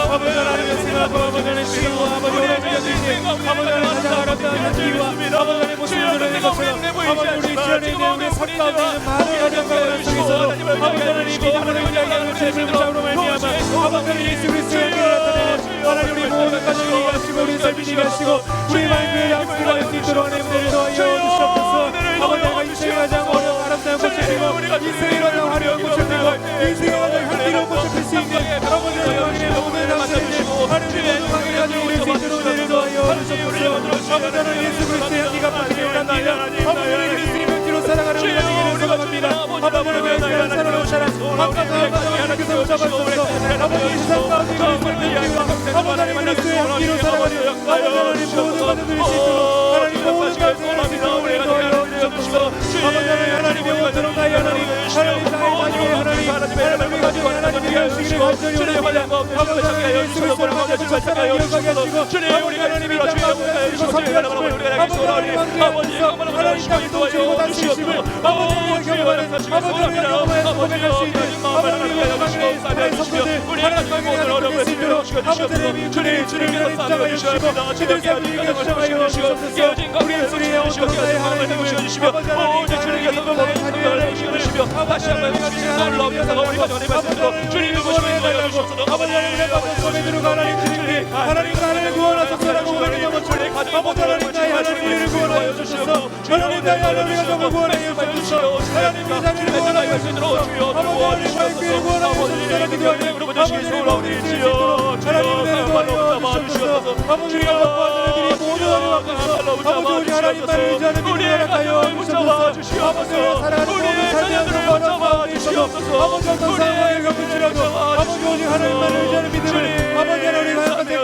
아버지 하나님의 생각과 아버지 하나님의 시간과 아버지 하나님의 가장 아름다운 기와 아버지 하나님의 모습을 드러내는 것처럼 아버지 우리 주안에 있는 우리 삶 가운데 있는 많은 가정과 가정 속에서 아버지 하나님 믿음으로 의지하게 하는 죄를 부자로 말미암아 아버지 하나님 예수 그리스도의 영광을 나타내는 하나님 우리 모든 가정을 이해하시고 우리 삶을 이해하시고 우리 마음의 양식을 할 수 있도록 하나님 은혜를 더하여 주시옵소서. 아버지 내가 인생의 가장 어려운 아름다운 꽃을 피고 인생의 가장 화려한 꽃을 피고 인생의 가장 향기로운 꽃을 필 수 있는 아버지 하나님의 모든 하나님의 모든 관계를 가지고 우리 수 있도록 은혜를 더하여 주시옵소서. 아버지 하나님 예수 그리스도의 향기가 빠지게 원합니다. 아버지 하나님 그리스도의 피로 살아가는 우리가 되기를 소망합니다. 아버지 하나님의 사랑하는 사랑 한가득 하나님께서 붙잡아주소서. 아버지 이 세상 가운데 그리스도의 향기와 아버지 하나님 그리스도의 향기로 살아가는 아버지 하나님 모든 것을 드릴 수 있도록 하나님 모든 것을 드릴 수 있도록 은혜를 더하여 주시옵소서. 아버지 하나님 영원토록 나의 하나님 하나님 나의 자녀의 하나님 하나님의 가정의 하나님이 되시기를 간절히 원합니다. 아버지 하나님 예수 그리스도를 가지고 살아 이어가게 하시고 주님 우리 하나님이 땅 가운데 그리고 섬겨주시고 아버지 하나님 하나님 땅에 도우시고 다스리시고 아버지 하나님의 경험하는 아버지 하나님의 경험에서 고백할 수 있는 아버지 하나님의 영광의 삶의 성도들 하나님 강에 하나님 될수 있도록 아버지 하나님 주님을 입장하여 주시고 주님께 우리에게 입장하여 주시옵소서. 우리의 영혼으로 나의 하나님을 아버지 하나님 주님께서 나의 자녀를 주시고 다시 한번 놀라운 역사가 우리 가정에 발생하도록 주님을 구원해달라고 아버지 하나님의 가정에 들어가 하나님 주님이 하나님과 하나님을 구원하소서라고 고백하는 것처럼 아버지 하나님 나의 하나님 우리를 구원하여 주셔서 하나님 나의 하나님의 가정을 구원하여 주셔서 하나님 우리 자녀를 구원하여 주셔서 아버지 하나님과의 교회를 구원하여 주셔서 기도하니 아버지 하나님 우리 주일 수 있도록 하나님 은혜를 더하여 주셔서 아버지 우리가 받고 하는 일이 모두 어려워서 아버지 우리 하나님만을 의지하는 믿음을 허락하여 주셔서 아버지 우리가 사랑하는 모든 자녀들을 어려운 가운데 있어도 아버지 어떤 상황을 겪을지라도 아버지 오직 하나님만을 의지하는 믿음을 아버지 하나님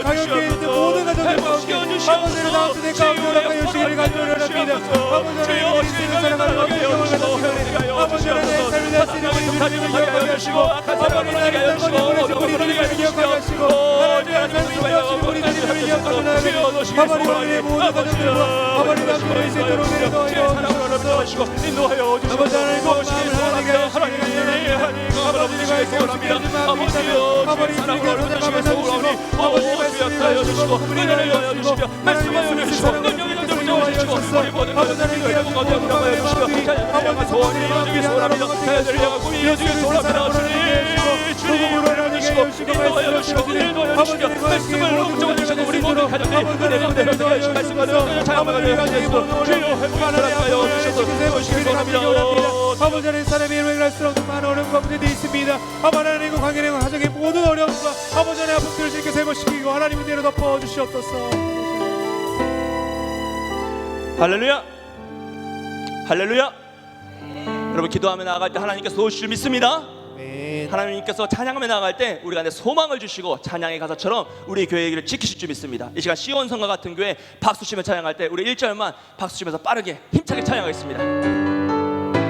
가격에 있는 모든 가정들 가운데 아버지를 나오신 내 가운데 허락하여 주시기를 간절히 원합니다. 아버지 하나님 인생을 살아가는 어떤 경험을 가졌으니 아버지 하나님의 삶을 다스리는 우리 믿음을 기억하게 하시고 아버지 하나님 땅에 보내신 우리 주님을 기억하게 하시고 하나님 말씀을 배우신 우리 주님을 기억하며 나아가는 아버지 하나님의 모든 가정들과 아버지 남들을 수 있도록 은혜를 더하여 주시옵소서. 아버지 하나님 마음을 하나님께 하시기를 아버지가 있고 준비하지 마음이시며 아버지 주님께서 내가 만나주시고 아버지의 말씀을 하시고 은혜를 더하여 말씀을 주시고 능력이 넘쳐주시고 아버지 하나님께 하시고 모든 마음을 주시고 아버지 소원이 이루어지기 소원합니다. 자녀들을 향하고 이루어지기 소원합니다. 주님으로 하나님께 해주시고 말씀을 주시고 아버지 말씀을 묵정해 주시고 우리 모든 가정들이 은혜가 은혜를 더하여 말씀을 자녀들을 가지고 주여 회복하여 주시고 소원합니다. 아버지 하나님 사람의 일을 할 수 없는 많은 어려움 가운데 있습니다. 아버지 하나님과 관계된 가정의 모든 어려움과 아버지 하나님 아픔들을 주님께 회복시키고 하나님 은혜로 덮어 주시옵소서. 할렐루야 할렐루야. 여러분 기도하며 나아갈 때 하나님께서 도우실 믿습니다. 하나님께서 찬양하며 나아갈 때 우리가 내 소망을 주시고 찬양의 가사처럼 우리 교회의 길을 지키실 줄 믿습니다. 이 시간 시온성과 같은 교회 박수 치며 찬양할 때 우리 1절만 박수 치면서 빠르게 힘차게 찬양하겠습니다.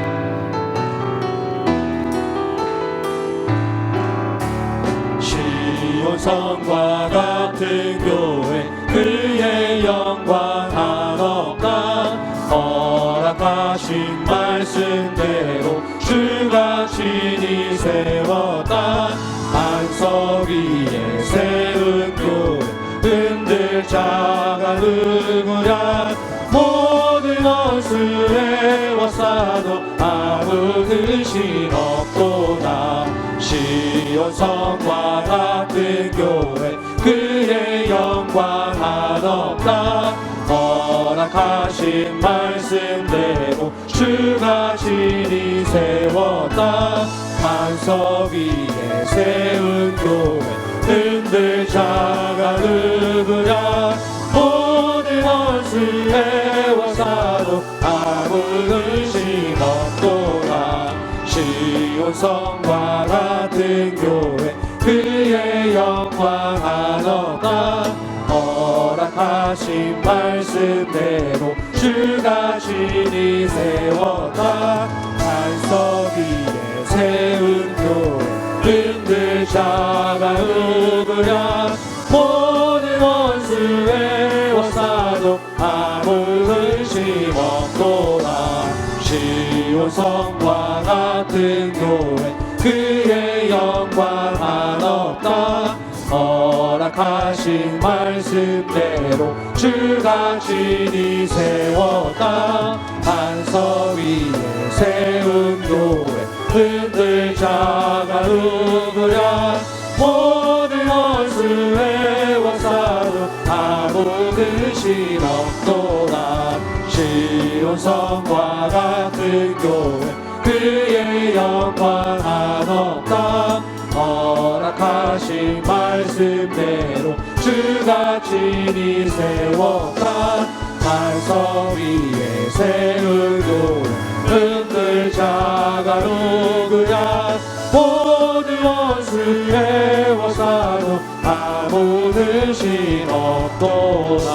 시온 성과 같은 교회 그의 영광 한없다. 허락하신 말씀대로 주가 친히 세웠다. 반석 위에 세운 교회 흔들 자가 누구랴. 모든 원수에 워싸도 아무 뜻이 없도다. 시온 성과 같은 교회 그의 영광 한없다. 허락하신 말씀대로 주가 친히 세웠다. 반석 위에 세운 교회 흔들 자가 누구랴. 모든 원수에 워싸도 아무 의심 없도다. 시온 성과 같은 교회 그의 영광 한없다. 허락하신 말씀대로 주가 친히 세웠다. 반석 위에 세운 교회 흔들 자가 누구랴. 모든 원수에 워싸도 아무 의심 없도다. 시온 성과 같은 교회 그의 영광 한없다. 허락하신 말씀대로 주가 친히 세웠다. 반석 위에 세운 교회 흔들 자가 누구랴. 모든 원수에 워싸도 아무 뜻이 없도다. 시온 성과 같은 교회 그의 영광 한없다. 허락하신 말씀대로 주가 친히 세웠다. 반석 위에 세운 교회 흔들 자가 누구랴. 모든 원수에 워싸도 아무 뜻이 없도다.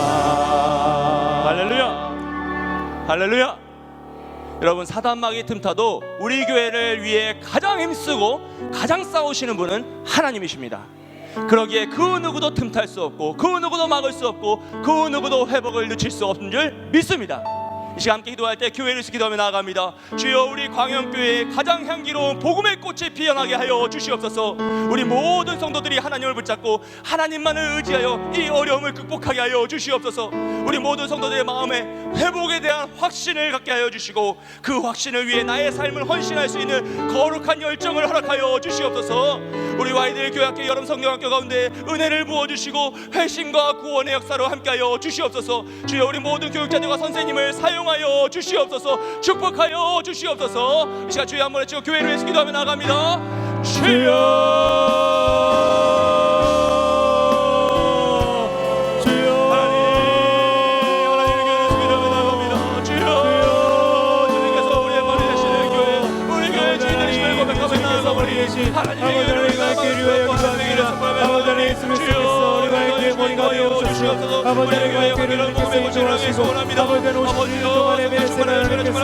할렐루야. 할렐루야. 여러분, 사단마귀 틈타도 우리 교회를 위해 가장 힘쓰고 가장 싸우시는 분은 하나님이십니다. 그러기에 그 누구도 틈탈 수 없고 그 누구도 막을 수 없고 그 누구도 회복을 늦출 수 없는 줄 믿습니다. 이 시간 함께 기도할 때 교회를 기도하며 나아갑니다. 주여, 우리 광영교회에 가장 향기로운 복음의 꽃이 피어나게 하여 주시옵소서. 우리 모든 성도들이 하나님을 붙잡고 하나님만을 의지하여 이 어려움을 극복하게 하여 주시옵소서. 우리 모든 성도들의 마음에 회복에 대한 확신을 갖게 하여 주시고 그 확신을 위해 나의 삶을 헌신할 수 있는 거룩한 열정을 허락하여 주시옵소서. 우리 와이들 교회학교 여름 성경학교 가운데 은혜를 부어주시고 회심과 구원의 역사로 함께하여 주시옵소서. 주여, 우리 모든 교육자들과 선생님을 사용하여 주시옵소서. 축복하여 주시옵소서. 이 시간 주여 한번 외치고 교회를 위해서 기도하며 나아갑니다. 아버지의 교회를 인도하시고 아버지의 50년 동안의 메시지를 하나님께서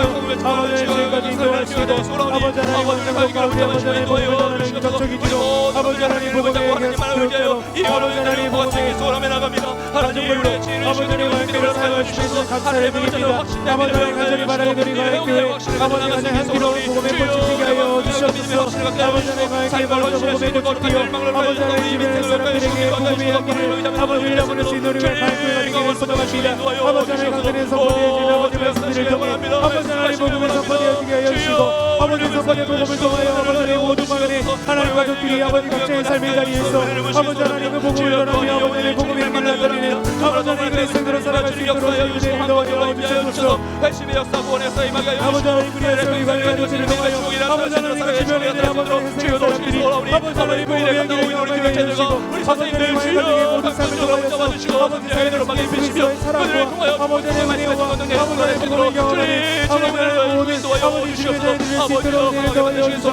아버지의 지금까지 인도하시고 아버지 하나님 가운데 아버지 하나님 복음을 전적이 주로 아버지 하나님 복음에 계속되어 아버지 하나님 복음에 나갑니다. 가정물로 아버지 하나님 교회를 사용하시면서 감사를 드립니다. 아버지 하나님 간절히 바라게 드리고 교회 아버지 하나님 향기로운 복음의 꽃이 피게 하여 주시옵소서. 아버지 하나님 교회 바로 복음의 꽃이 피어 아버지 하나님 주변의 사람들에게 복음의 향기를 아버지를 나무는 시노리를 발표하기를 소망합니다. 아버지 하나님 강단에서 보내주신 아버지 말씀들을 통해 아버지 하나님 복음을 선포되어지게 하여 주시고 아버지 선포의 복음을 통하여 아버지 하나님 모든 방안에 하나님 가족들이 아버지 각자의 삶의 자리에서 아버지 하나님의 복음을 전하며 아버지 하나님 복음의 향기를 나타내는 아버지 하나님 그리스도로 살아갈 수 있도록 주님의 도와주어 주시옵소서. 아버지 하나님 그리스도의 의관을 가지시는 통하여 아버지 하나님 주변에 있는 아버지 하나님 사람들이 아버지 하나님 복음의 향기를 나타내게 해주시고 아버지 하나님 가족의 모든 삶을 통하여서 아버지 하나님 그리스도의 사랑과 아버지 하나님의 은혜와 아버지 하나님 복음을 경험하는 아버지 하나님 모든 아버지 주변에 드릴 수 있도록 은혜를 도와주시옵소서.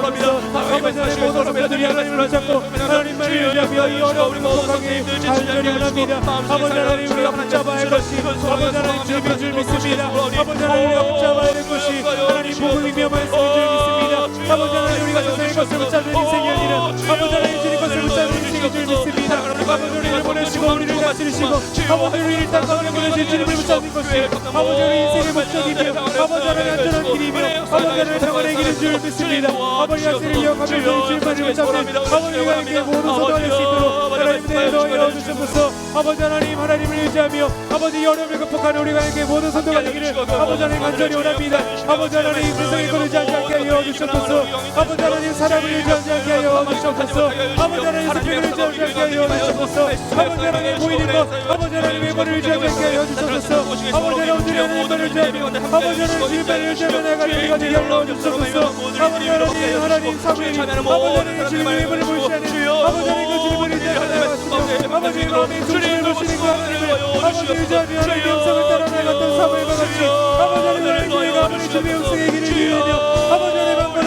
아버지 하나님 모든 성도들이 하나님을 잡고 하나님만을 의지하며 이 어려움을 극복하기 간절히 원합니다. 아버지 하나님 우리가 붙잡아야 할 것이 아버지 하나님 주님인 줄 믿습니다. 아버지 하나님 우리가 붙잡아야 할 것이 하나님 복음이며 말씀인 줄 믿습니다. 아버지 하나님 우리가 세상의 것을 붙잡는 인생이 아니라 아버지 하나님 주님 것을 붙잡는 인생인 줄 믿습니다. 아버지 우리를 보내시고 우리를 다스리시고 아버지 우리 이 땅 가운데 보내신 주님을 붙잡는 것이 아버지 우리 인생의 목적이며 아버지 하나님 안전한 길이며 아버지 하나님 평안의 길인 줄 믿습니다. 아버지 약속을 기억하면서 이 주님만을 붙잡는 아버지가 이렇게 모든 소도할 수 있도록 하나님 내로 이어주셔서 아버지 하나님을 의지하며 아버지 어려움을 극복하는 우리가 이렇게 모든 선도가 되기를 아버지 하나님 간절히 원합니다. 아버지 하나님 세상에 걸리지 않게 하여 주셔서 아버지 하나님 사람을 의지하지 않게 하여 주셔서 아버지 하나님 생명을 의지하지 않게 하여 주셔서 아버지 하나님 보이는 것 아버지 하나님의 머리를 의지하지 않게 하여 주셔서 아버지 하나님 머리를 의지하며 아버지 하나님 주님만을 의지하며 나가는 우리가 되게 하여 주셔서 아버지 하나님 사무엘이 아버지 하나님 주님의 머리를 보시는 아버지 하나님 그 주님을 의지하며 나가시며 아버지 마음의 중심을 보시는 그 하나님을 아버지 의지하며 하나님의 영성을 따라 나갔던 사무엘과 같이 아버지 하나님 우리가 아버지 주님의 영성의 길을 이루며 아버지 하나님 한 걸음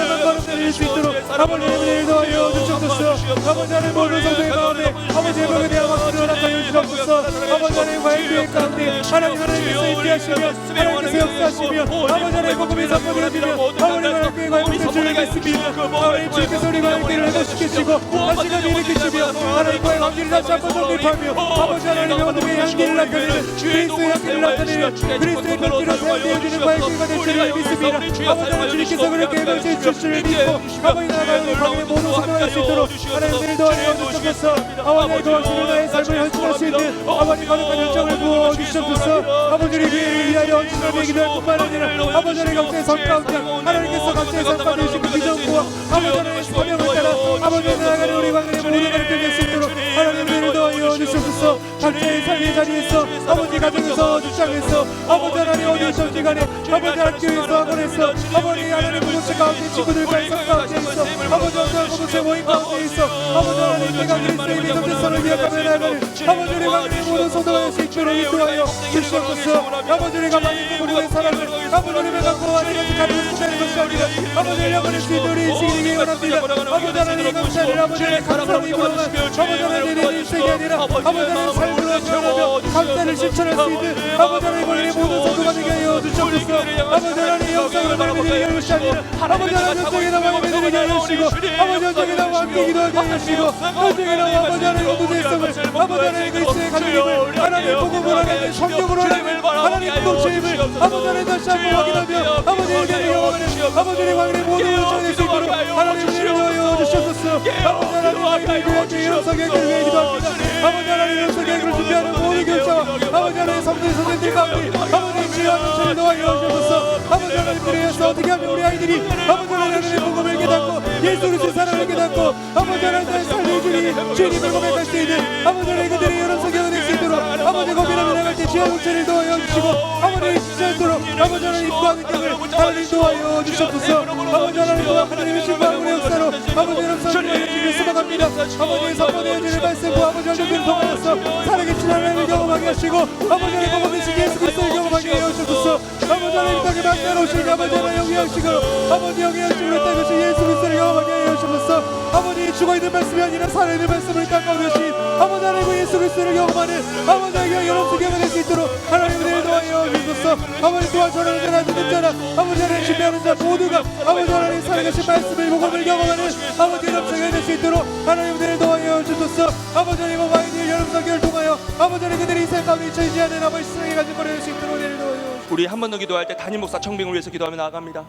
내릴 수 있도록 아버지 하나님을 도와여 주옵소서. 아버지 하나님 모든 성도의 가운데 아버지 예배에 대한 박수를 허락하여 주옵소서. 아버지 하나님 과잉교회 가운데 하나님께서 임재하시며 하나님께서 역사하시며 아버지 하나님 복음이 선포되어지며 아버지 하나님께 과잉교회 주를 믿습니다. 아버지 주께서 우리 과잉교회를 회복시키시고 다시금 일으키시며 하나님과의 관계를 다시 한번 정립하며 아버지 하나님의 어둠의 향기를 나타내는 그리스도의 향기를 나타내는 그리스도의 빛으로 사용되어지는 과잉교회가 될 줄을 믿습니다. 아버지 하나님 주님께서 그렇게 해주실 줄을 믿고 아버지 나라가 우리 방에 모두 성공할 수 있도록 하나님을 도와주셔서 아버지 도와주시는 나의 삶을 현실할 수 있는 아버지 거룩한 열정을 부어주셔서 아버지를 위하여 주님의 기도할 뿐만 아니라 아버지 하나님 각자의 삶 가운데 하나님께서 각자의 삶 가운데 주신 그 비전과 아버지 하나님의 사명을 따라 아버지 나아가는 우리 방에 모두 가르쳐 줄 수 있도록 하나님을 도와여 주셔서 각자의 삶의 자리에서 아버지 가정에서 직장에서 아버지 하나님 어디 있든지 간에 아버지 학교에서 학원에서 아버지 하나님 공동체 가운데 친구들과의 삶 가운데 있어 아버지 하나님 공동체 모임 가운데 있어 아버지 하나님 내가 그리스도의 믿음의 기억하며 나아가는 아버지 우리 가운데 모든 소도할 수 있도록 인도하여 주시옵소서. 아버지 우리가 많은 우리의 사랑을 아버지 우리가 갖고 하나님께 가르쳐 주는 것이 아니라 아버지를 영원할 수 있도록 우리 인생이 되기 원합니다. 아버지 하나님 감사를 아버지 하나님 감사를 입으로만 아버지 하나님 내 인생이 아니라 아버지 하나님 삶으로 변하며 감사를 실천할 수 있는 아버지 하나님 우리의 모든 성도가 되게 하여 주시옵소서. 아버지 하나님 영상을 많이 믿으게 하여 주시니 아버지 하나님 현장에나 많이 믿으게 하여 주시고 아버지 현장에나 함께 기도하게 하여 주시고 현장에나 아버지 하나님 모두의 성을 아버지 하나님 그리스도의 가족임을 하나님 복음을 하나님 성경으로 하나님 공동체임을 아버지 하나님 다시 한번 확인하며 아버지의 계획을 영원하는 아버지의 왕의 모든 요청을 수 있도록 하나님을 인도하여 주시옵소서. 아버지 하나님 그 영성계획을 위해 기도합니다. 아버지 하나님 영성계획을 준비하는 모든 교회와 아버지 하나님 성도의 선생님들 가운데 아버지 지혜와 명철을 도와여 주셔서 아버지 하나님 그래서 어떻게 하면 우리 아이들이 아버지 하나님의 복음을 깨닫고 예수 그리스도의 사랑을 깨닫고 아버지 하나님의 삶의 주님을 고백할 수 있는 아버지 하나님 그들의 여러 성경을 낼 수 있도록 아버지 고민하며 나갈 때 지혜와 명철을 도와여 주시고 아버지 지체하도록 아버지 하나님 입과 능력을 하나님 도와여 주시옵소서. 아버지 하나님과 하나님의 신방울의 역사로 아버지 하나님 성령의 주를 수박합니다. 아버지의 선포되어 주는 말씀과 아버지 하나님을 통하여서 살아계신 하나님을 경험하게 하시고 아버지 하나님 복음이신 예수 그리스도를 경험하게 하여 주소서. 아버지 하나님 땅에 만나러 오시는 아버지 하나님 영위하시고 아버지 영위하시고 땅에서 예수 그리스도를 경험하게 하여 주소서. 아버지 죽어있는 말씀이 아니라 살아있는 말씀을 깎아오신 아버지 하나님 예수 그리스도를 경험하는 아버지 하나님 여러분 경험할 수 있도록 하나님을 도와여 주소서. 아버지 또한 저를 내가 듣는 자나 아버지 하나님 신뢰하는 자 모두가 아버지 하나님 살아계신 말씀을 복음을 경험하는 아버지 여러분 될 수 있도록 하나님을 도와여 주소서. 아버지 하나님 와인의 여름 성경을 통하여 아버지 하나님 그들의 인생 가운데 처지지 않는 아버지 세상에 가진 버릴 수 있도록 내를 도와여 주소서. 우리 한 번 더 기도할 때 담임 목사 청빙을 위해서 기도하며 나아갑니다.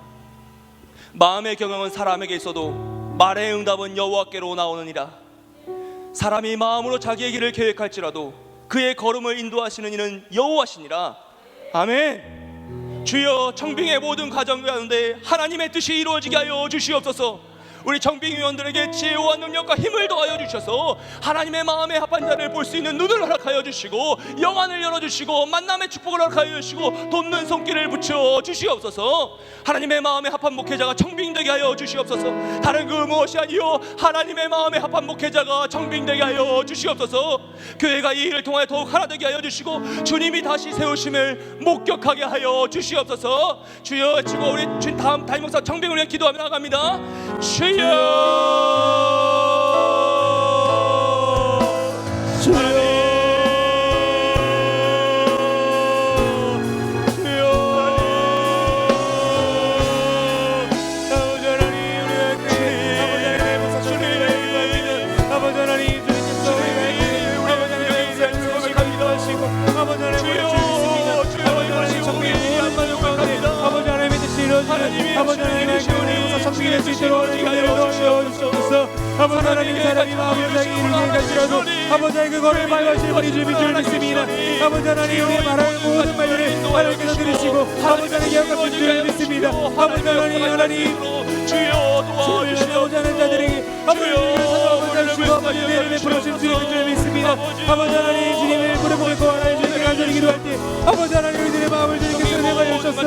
마음의 경영은 사람에게 있어도 말의 응답은 여호와께로 나오느니라. 사람이 마음으로 자기의 길을 계획할지라도 그의 걸음을 인도하시는 이는 여호와시니라. 아멘. 주여 청빙의 모든 가정 가운데 하나님의 뜻이 이루어지게 하여 주시옵소서. 우리 청빙위원들에게 지혜와 능력과 힘을 더하여 주셔서 하나님의 마음에 합한 자를 볼 수 있는 눈을 허락하여 주시고 영안을 열어주시고 만남의 축복을 허락하여 주시고 돕는 손길을 붙여 주시옵소서. 하나님의 마음에 합한 목회자가 청빙되게 하여 주시옵소서. 다른 그 무엇이 아니요 하나님의 마음에 합한 목회자가 청빙되게 하여 주시옵소서. 교회가 이 일을 통하여 더욱 하나 되게 하여 주시고 주님이 다시 세우심을 목격하게 하여 주시옵소서. 주여 지금 우리 다음 담임목사 청빙을 위해 기도하며 나갑니다. 주여 아버지 될 수 있도록 하나님의 은혜를 더하여 주시옵소서. 아버지 하나님 사람이 마음을 향해 이르게 갈지라도 아버지 하나님 그거를 말하실 분이 주님인 줄 믿습니다. 아버지 하나님 우리의 말하는 모든 말들을 하나님께서 들으시고 아버지 하나님 기억하실 줄 믿습니다. 아버지 하나님 주여 주님을 하는 자들에게 아버지 하나님을 찾아오고 아버지 하나님의 부르심 주님인 줄 믿습니다. 아버지 하나님 주님을 부르고 하나님 주님께 간절히 기도할 때 아버지 하나님 우리들의 마음을 주님께 설명하여 주셨어.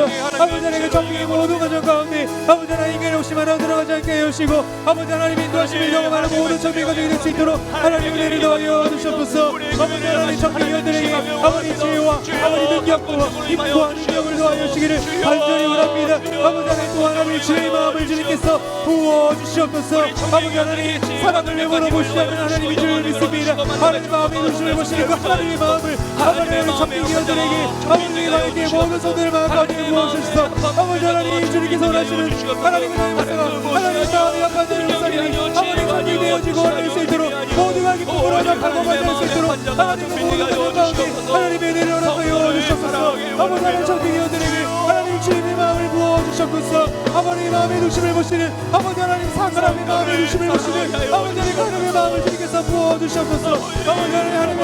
아버지 하나님 정리의 모든 과정 가운데 아버지 하나님 인간의 혹시 하나 들어가지 않게 하시고 아버지 하나님 인도하심을 경험하는 모든 정리 과정이 될 수 있도록 하나님 은혜를 더하여 주시옵소서. 아버지 하나님 정리위원들에게 아버지 지혜와 아버지 능력과 힘과 능력을 더하여 주시기를 간절히 원합니다. 아버지 하나님 또 하나님 주의 마음을 주님께서 부어주시옵소서. 아버지 하나님 사랑을 내버려 보시지 않는 하나님인 줄 믿습니다. 하나님 마음의 눈심을 보시는 그 하나님의 마음을 하나님의 정리위원들에게 아버지 하나님께 모든 손들을 마음까지 부어주셔서 아버지 하나님 주님께서 원하시는 하나님의 하나님의 마음의 아픈 자의 목사님이 아버지 정리되어지고 할 수 있도록 모두가 기쁨으로 하나님과 만날 수 있도록 하나님의 모든 가운데 하나님의 은혜를 허락하여 주시옵소서. 아버지 하나님 정리위원들에게 하나님 주님의 마음을 부어주셨소서. 아버지의 마음의 중심을 보시는 아버지 하나님 사람의 마음의 중심을 보시는 아버지 하나님의 마음을 주님께서 부어주시옵소서. 아버지 하나님의 아픈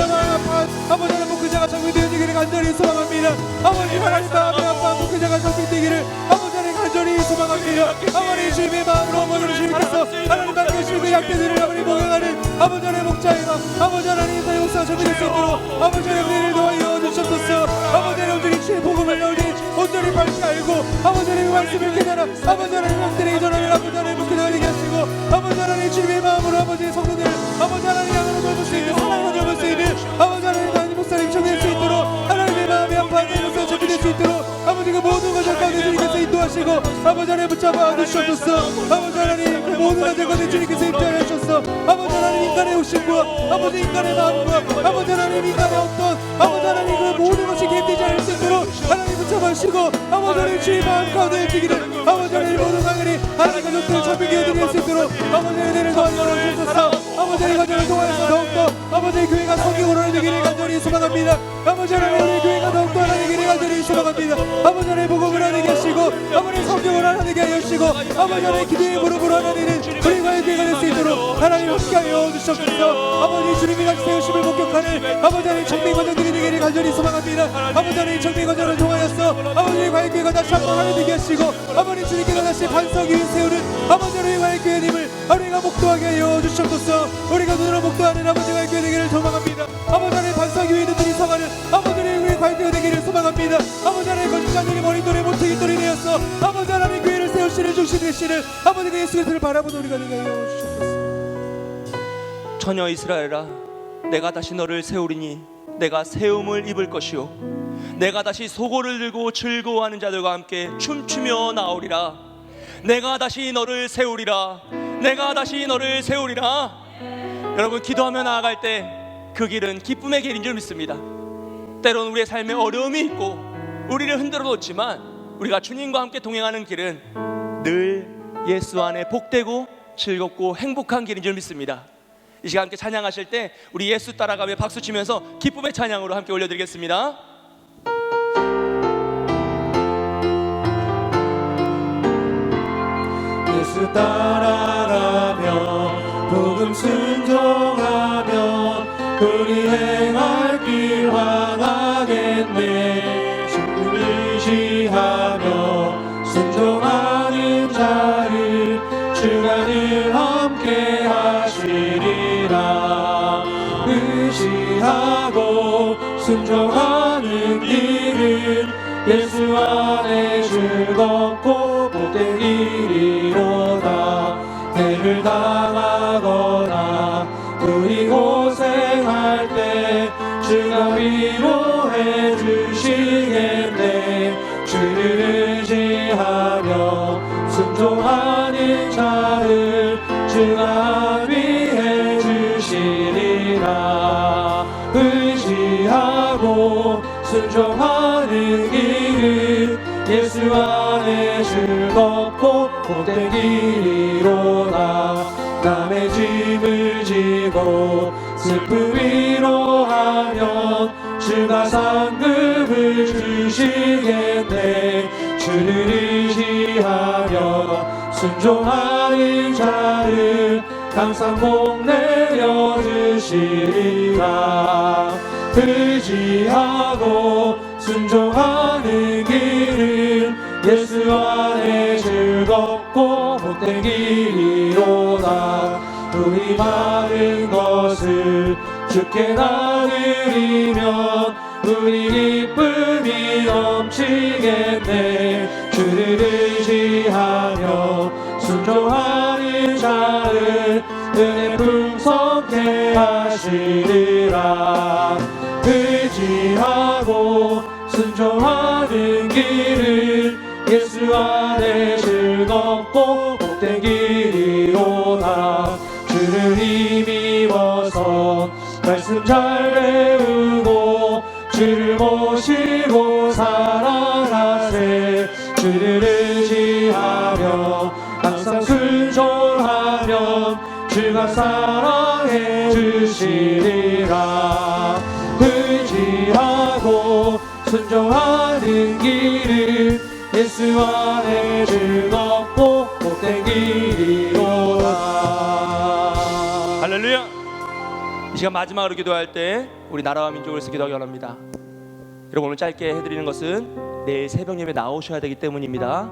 아버지 하나님 목회자가 정리되어지기를 간절히 소망합니다. 아버지 하나님 마음의 아픈 목회자가 정리되기를 아버지 하나님 간절히 소망합니다. 아버지 주님의 마음으로 어머니 주님께서 하나님 맡겨주신 그 양떼들을 아버지 목양하는 아버지 하나님 목자의 마음 아버지 하나님 사의 목사가 정리될 수 있도록 아버지 하나님 은혜를 더하여 주시옵소서. 아버지 하나님 온전히 주의 복음을 나오니 온전히 밝히 알고 아버지 하나님의 말씀을 깨달아 아버지 하나님 형들에게 전하는 아버지 하나님 목회자가 되게 하시고 아버지 하나님 주님의 마음으로 아버지의 성도들 아버지 하나님 양으로 돌볼 수 있는 사랑으로 돌볼 수 있는 아버지 하나님 목사님 정리될 수 있도록 하나님의 마음이 아파하는 목사가 정리될 수 있도록 아버지 그 모든 것을 가운데 주님께서 인도하시고 아버지 하나님 붙잡아 주시옵소서. 아버지 하나님 그 모든 것을 가운데 주님께서 인도하여 주셔서 아버지 하나님 인간의 욕심과 아버지 인간의 마음과 아버지 하나님 인간의 어떤 아버지 하나님 그 모든 것이 개입되지 않을 수 있도록 하나님 붙잡아주시고 아버지 하나님 주의 마음 가운데 해주기를 아버지 하나님 모든 강연이 하나님 가족들을 참여하게 드릴 수 있도록 아버지 은혜를 더하여 주셔서 아버지 하나님 가정을 통하여서 더욱더 아버지 교회가 성경으로 되기를 간절히 소망합니다. 아버지 하나님 우리 교회가 더욱더 하나님께 간절히 소망합니다. 아버지 하나님 복음을 하나님께 하시고 아버지 성경을 하나님께 하시고 아버지 하나님 기도의 무릎으로 하나님은 우리 과연 교회가 될 수 있도록 하나님 함께하여 주시옵소서. 아버지 주님이 같이 세우심을 목격하는 아버지 하나님 정리 과정들이 되기를 간절히 소망합니다. 아버지 하나님 정리 과정을 통하여서 아버지 과연 교회가 다시 한번 하나님께 하시고 아버지 주님께서 다시 반석 위에 세우는 아버지 하나님 과연 교회님을 우리가 목도하게 하여 주시옵소서. 우리가 눈으로 목도하는 아버지 과연 교회 되기를 소망합니다. 아버지 하나님 반석 위에 눈들이 서가는 아버지 하나님 우리 과연 교회 되기를 소망합니다. 아버지 하나님 거짓장님이 머리돌에 모퉁이 돌이 되어서 아버지 하나님 교회를 세우시는 중심 되시는 아버지 그 예수 그리스도를 바라보는 우리가 되게 하여 주시옵소서. 처녀 이스라엘아, 내가 다시 너를 세우리니 내가 세움을 입을 것이요 내가 다시 소고를 들고 즐거워하는 자들과 함께 춤추며 나오리라. 내가 다시 너를 세우리라. 내가 다시 너를 세우리라. 여러분, 기도하며 나아갈 때 그 길은 기쁨의 길인 줄 믿습니다. 때로는 우리의 삶에 어려움이 있고 우리를 흔들어 놓지만 우리가 주님과 함께 동행하는 길은 늘 예수 안에 복되고 즐겁고 행복한 길인 줄 믿습니다. 이 시간 함께 찬양하실 때 우리 예수 따라가며 박수 치면서 기쁨의 찬양으로 함께 올려드리겠습니다. 예수 따라가며 복음 순종하며 우리 행할 길 향하겠네. 주를 의지하며 순종하는 자를 주가 늘 함께 하시리라. 의지하고 순종하는 길은 예수 안에 즐겁고 복된 길이로다. 해를 당하거나 우리 고생할 때 주가 위로해 주시겠네. 주를 의지하며 순종하는 자를 주가 위해 주시리라. 의지하고 순종하는 길은 예수 안에 즐겁고 복된 길이로다. 남의 짐을 지고 슬픔 위로하면 주가 상급을 주시겠네. 주를 의지하며 순종하는 자를 항상 복 내려 주시리라. 의지하고 순종하는 길은 예수 안에 즐겁고 복된 길이로다. 우리 많은 것을 주께 나누리면 우리 기쁨이 넘치겠네. 주를 의지하며 순종하는 자를 은혜 풍성케 하시리라. 의지하고 순종하는 길은 예수 안에 즐겁고 복된 길이로다. 주를 힘입어서 말씀 잘 배우고 주를 모시고 사랑하세. 주를 의지하며 항상 순종하면 주가 사랑해 주시리라. 의지하고 순종하는 길은 예수 안에 즐겁고 복된 길이로다. 할렐루야. 이 시간 마지막으로 기도할 때 우리 나라와 민족을 위해서 기도하기 원합니다. 여러분, 오늘 짧게 해드리는 것은 내일 새벽 예배 나오셔야 되기 때문입니다.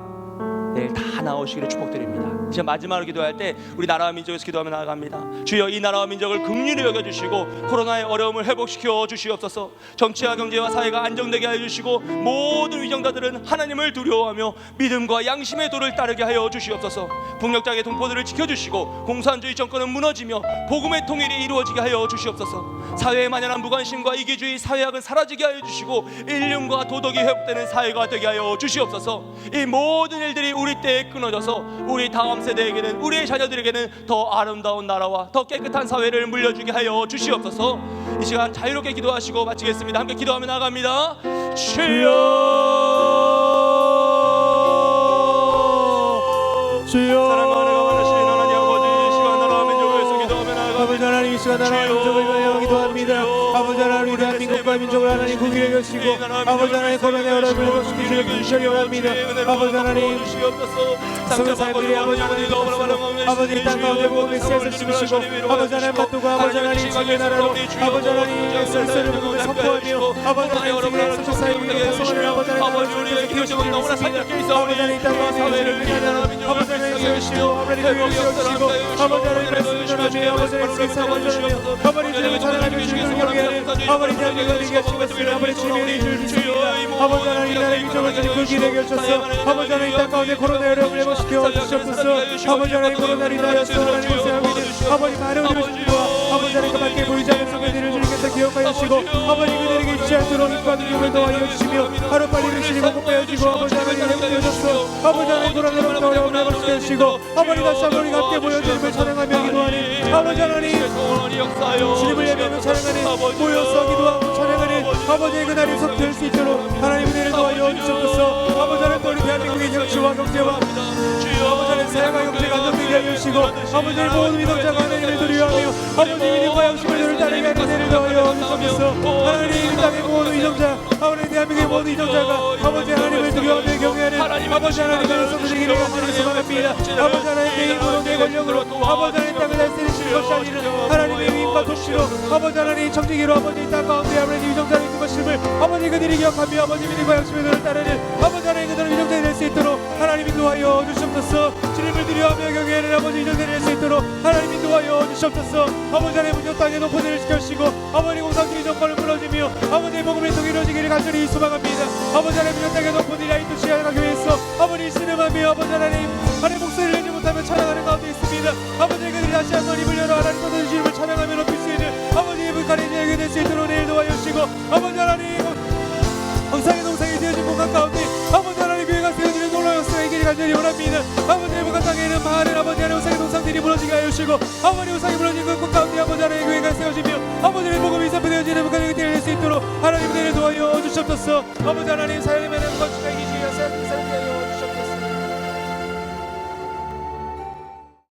내일 다 나오시기를 축복드립니다. 이제 마지막으로 기도할 때 우리 나라와 민족에서 기도하며 나아갑니다. 주여, 이 나라와 민족을 긍휼히 여겨주시고 코로나의 어려움을 회복시켜 주시옵소서. 정치와 경제와 사회가 안정되게 하여 주시고 모든 위정자들은 하나님을 두려워하며 믿음과 양심의 도를 따르게 하여 주시옵소서. 북녘장의 동포들을 지켜주시고 공산주의 정권은 무너지며 복음의 통일이 이루어지게 하여 주시옵소서. 사회에 만연한 무관심과 이기주의 사회학은 사라지게 하여 주시고 인륜과 도덕이 회복되는 사회가 되게 하여 주시옵소서. 이 모든 일들이 우리 때에 끊어져서 우리 다음 세대에게는, 우리의 자녀들에게는 더 아름다운 나라와 더 깨끗한 사회를 물려주게 하여 주시옵소서. 이 시간 자유롭게 기도하시고 마치겠습니다. 함께 기도하며 나갑니다. 주여, 주여. 사랑과 은혜가 많으신 하나님 아버지, 이 시간 나라와 민족을 위해서 기도하며 나갑니다. 아버지 하나님, 이 시간 나라와 민족을 위하여 기도합니다. 아버지 하나님, 대한민국과 민족을 하나님 구비해 주시고 아버지 하나님 코로나의 어려움을 회복시키시는 분이시기 원합니다. 아버지 하나님, 성교 사람들이 아버지 하나님 아버지 땅 가운데 복음의 씨앗을 심으시고 아버지 하나님 맛도고 아버지 하나님 주의 나라로 아버지 하나님 설설을 복음을 선포하며 아버지 하나님 주의 성교 사역을 가성하는 아버지 하나님 우리에게 기도시고 너무나 산적해 있어 아버지 하나님 땅 가운데 사회를 위하여 아버지 하나님 세우시고 아버지 하나님 세우시고 아버지 하나님 말씀을 전하며 아버지 하나님 주의 사랑을 전하며 아버지 주의 사랑하며 주의 경외하는 아버지 대한민국을 이기게 하시고 아버지 주님의 일을 주십니다. 아버지 하나님 나라의 민족을 주님 불길하게 하셔서 아버지 하나님 땅 가운데 코로나의 어려움을 회복시켜 주시옵소서. 아버지 하나님 코로나를 인하여서 하나님 고생하고 있는 아버지 많은 우리 주님과 아버지 하나님 그 밖에 보이지 않는 성도들을 주님께서 기억하여 주시고 아버지 그들에게 잊지 않도록 힘과 능력을 더하여 주시며 하루빨리 주시니 공급하여 주시고 아버지 하나님 회복되어 주셔서 아버지 하나님 코로나로부터 어려움을 회복시켜 주시고 아버지 다시 한번 우리가 함께 모여 주님을 찬양하며 기도하니 아버지 하나님 주님을 예배하며 찬양하니 모여서 기도하고 찬양하니 아버지의 그날이 속될 수 있도록 하나님 은혜를 더하여 주시옵소서. 아버지 하나님 또 우리 대한민국의 정치와 경제와 아버지 하나님 사회가 경제가 안정되게 하여 주시고 아버지 하나님 모든 민족자가 하나님을 두려워하며 아버지 믿음과 양심을 너를 따르게 하는 은혜를 더하여 주시옵소서. 하나님 이 땅의 모든 이정자 하나님 대한민국의 모든 이정자가 아버지 하나님을 두려워하며 경외하는 아버지 하나님의 백성들에게 간절히 소망합니다. 아버지 하나님 개인 노동의 권력으로 아버지 하나님 땅을 다스리시는 것이 아니라 하나님의 힘과 도시로 아버지 하나님 청지기로 아버지 땅 가운데 아버지 이정자를 있는 것임을 아버지 그들이 기억하며 아버지 믿음과 양심의 너를 따르는 아버지 하나님 그들을 이정자가 될 수 있도록 하나님 인도하여 주시옵소서. 주님을 두려워하며 경외하는 아버지 이정자가 될 수 있도록 하나님 인도하여 주시옵소서. 아버지 하나님 문족 땅의 높은들을 지켜주시고 아버지 공산주의 정권을 무너지며 아버지의 복음의 통일이 이루어지기를 간절히 소망합니다. 아버지 하나님 문족 땅의 높은들이 라이트 시간을 교회에서 아버지 신음하며 아버지 하나님 목소리를 내지 못하며 찬양하는 가운데 있습니다. 아버지 그들이 다시 한번 입을 열어 하나님 또는 주님을 찬양하며 높일 수 있는 아버지의 불가리지 에게 될 수 있도록 내일 도와여 주시고 아버지 하나님 항상의 동상이 되어진 공간 가운데 아버지 하나님 교회가 세워지는 놀라운 역사의 길이 간절히 원합니다. 아버지의 북한 땅에 있는 많은 아버지 하나님 우상의 동상들이 무너지게 하여 주시고 아버지 우상이 무너진 그 가운데 아버지 하나님 교회가 세워지며 아버지의 복음이 선포되어지는 북한의 길이 될 수 있도록 하나님 은혜를 도와여 주시옵소서. 아버지 하나님 사역에 매는 건축과 이기주의가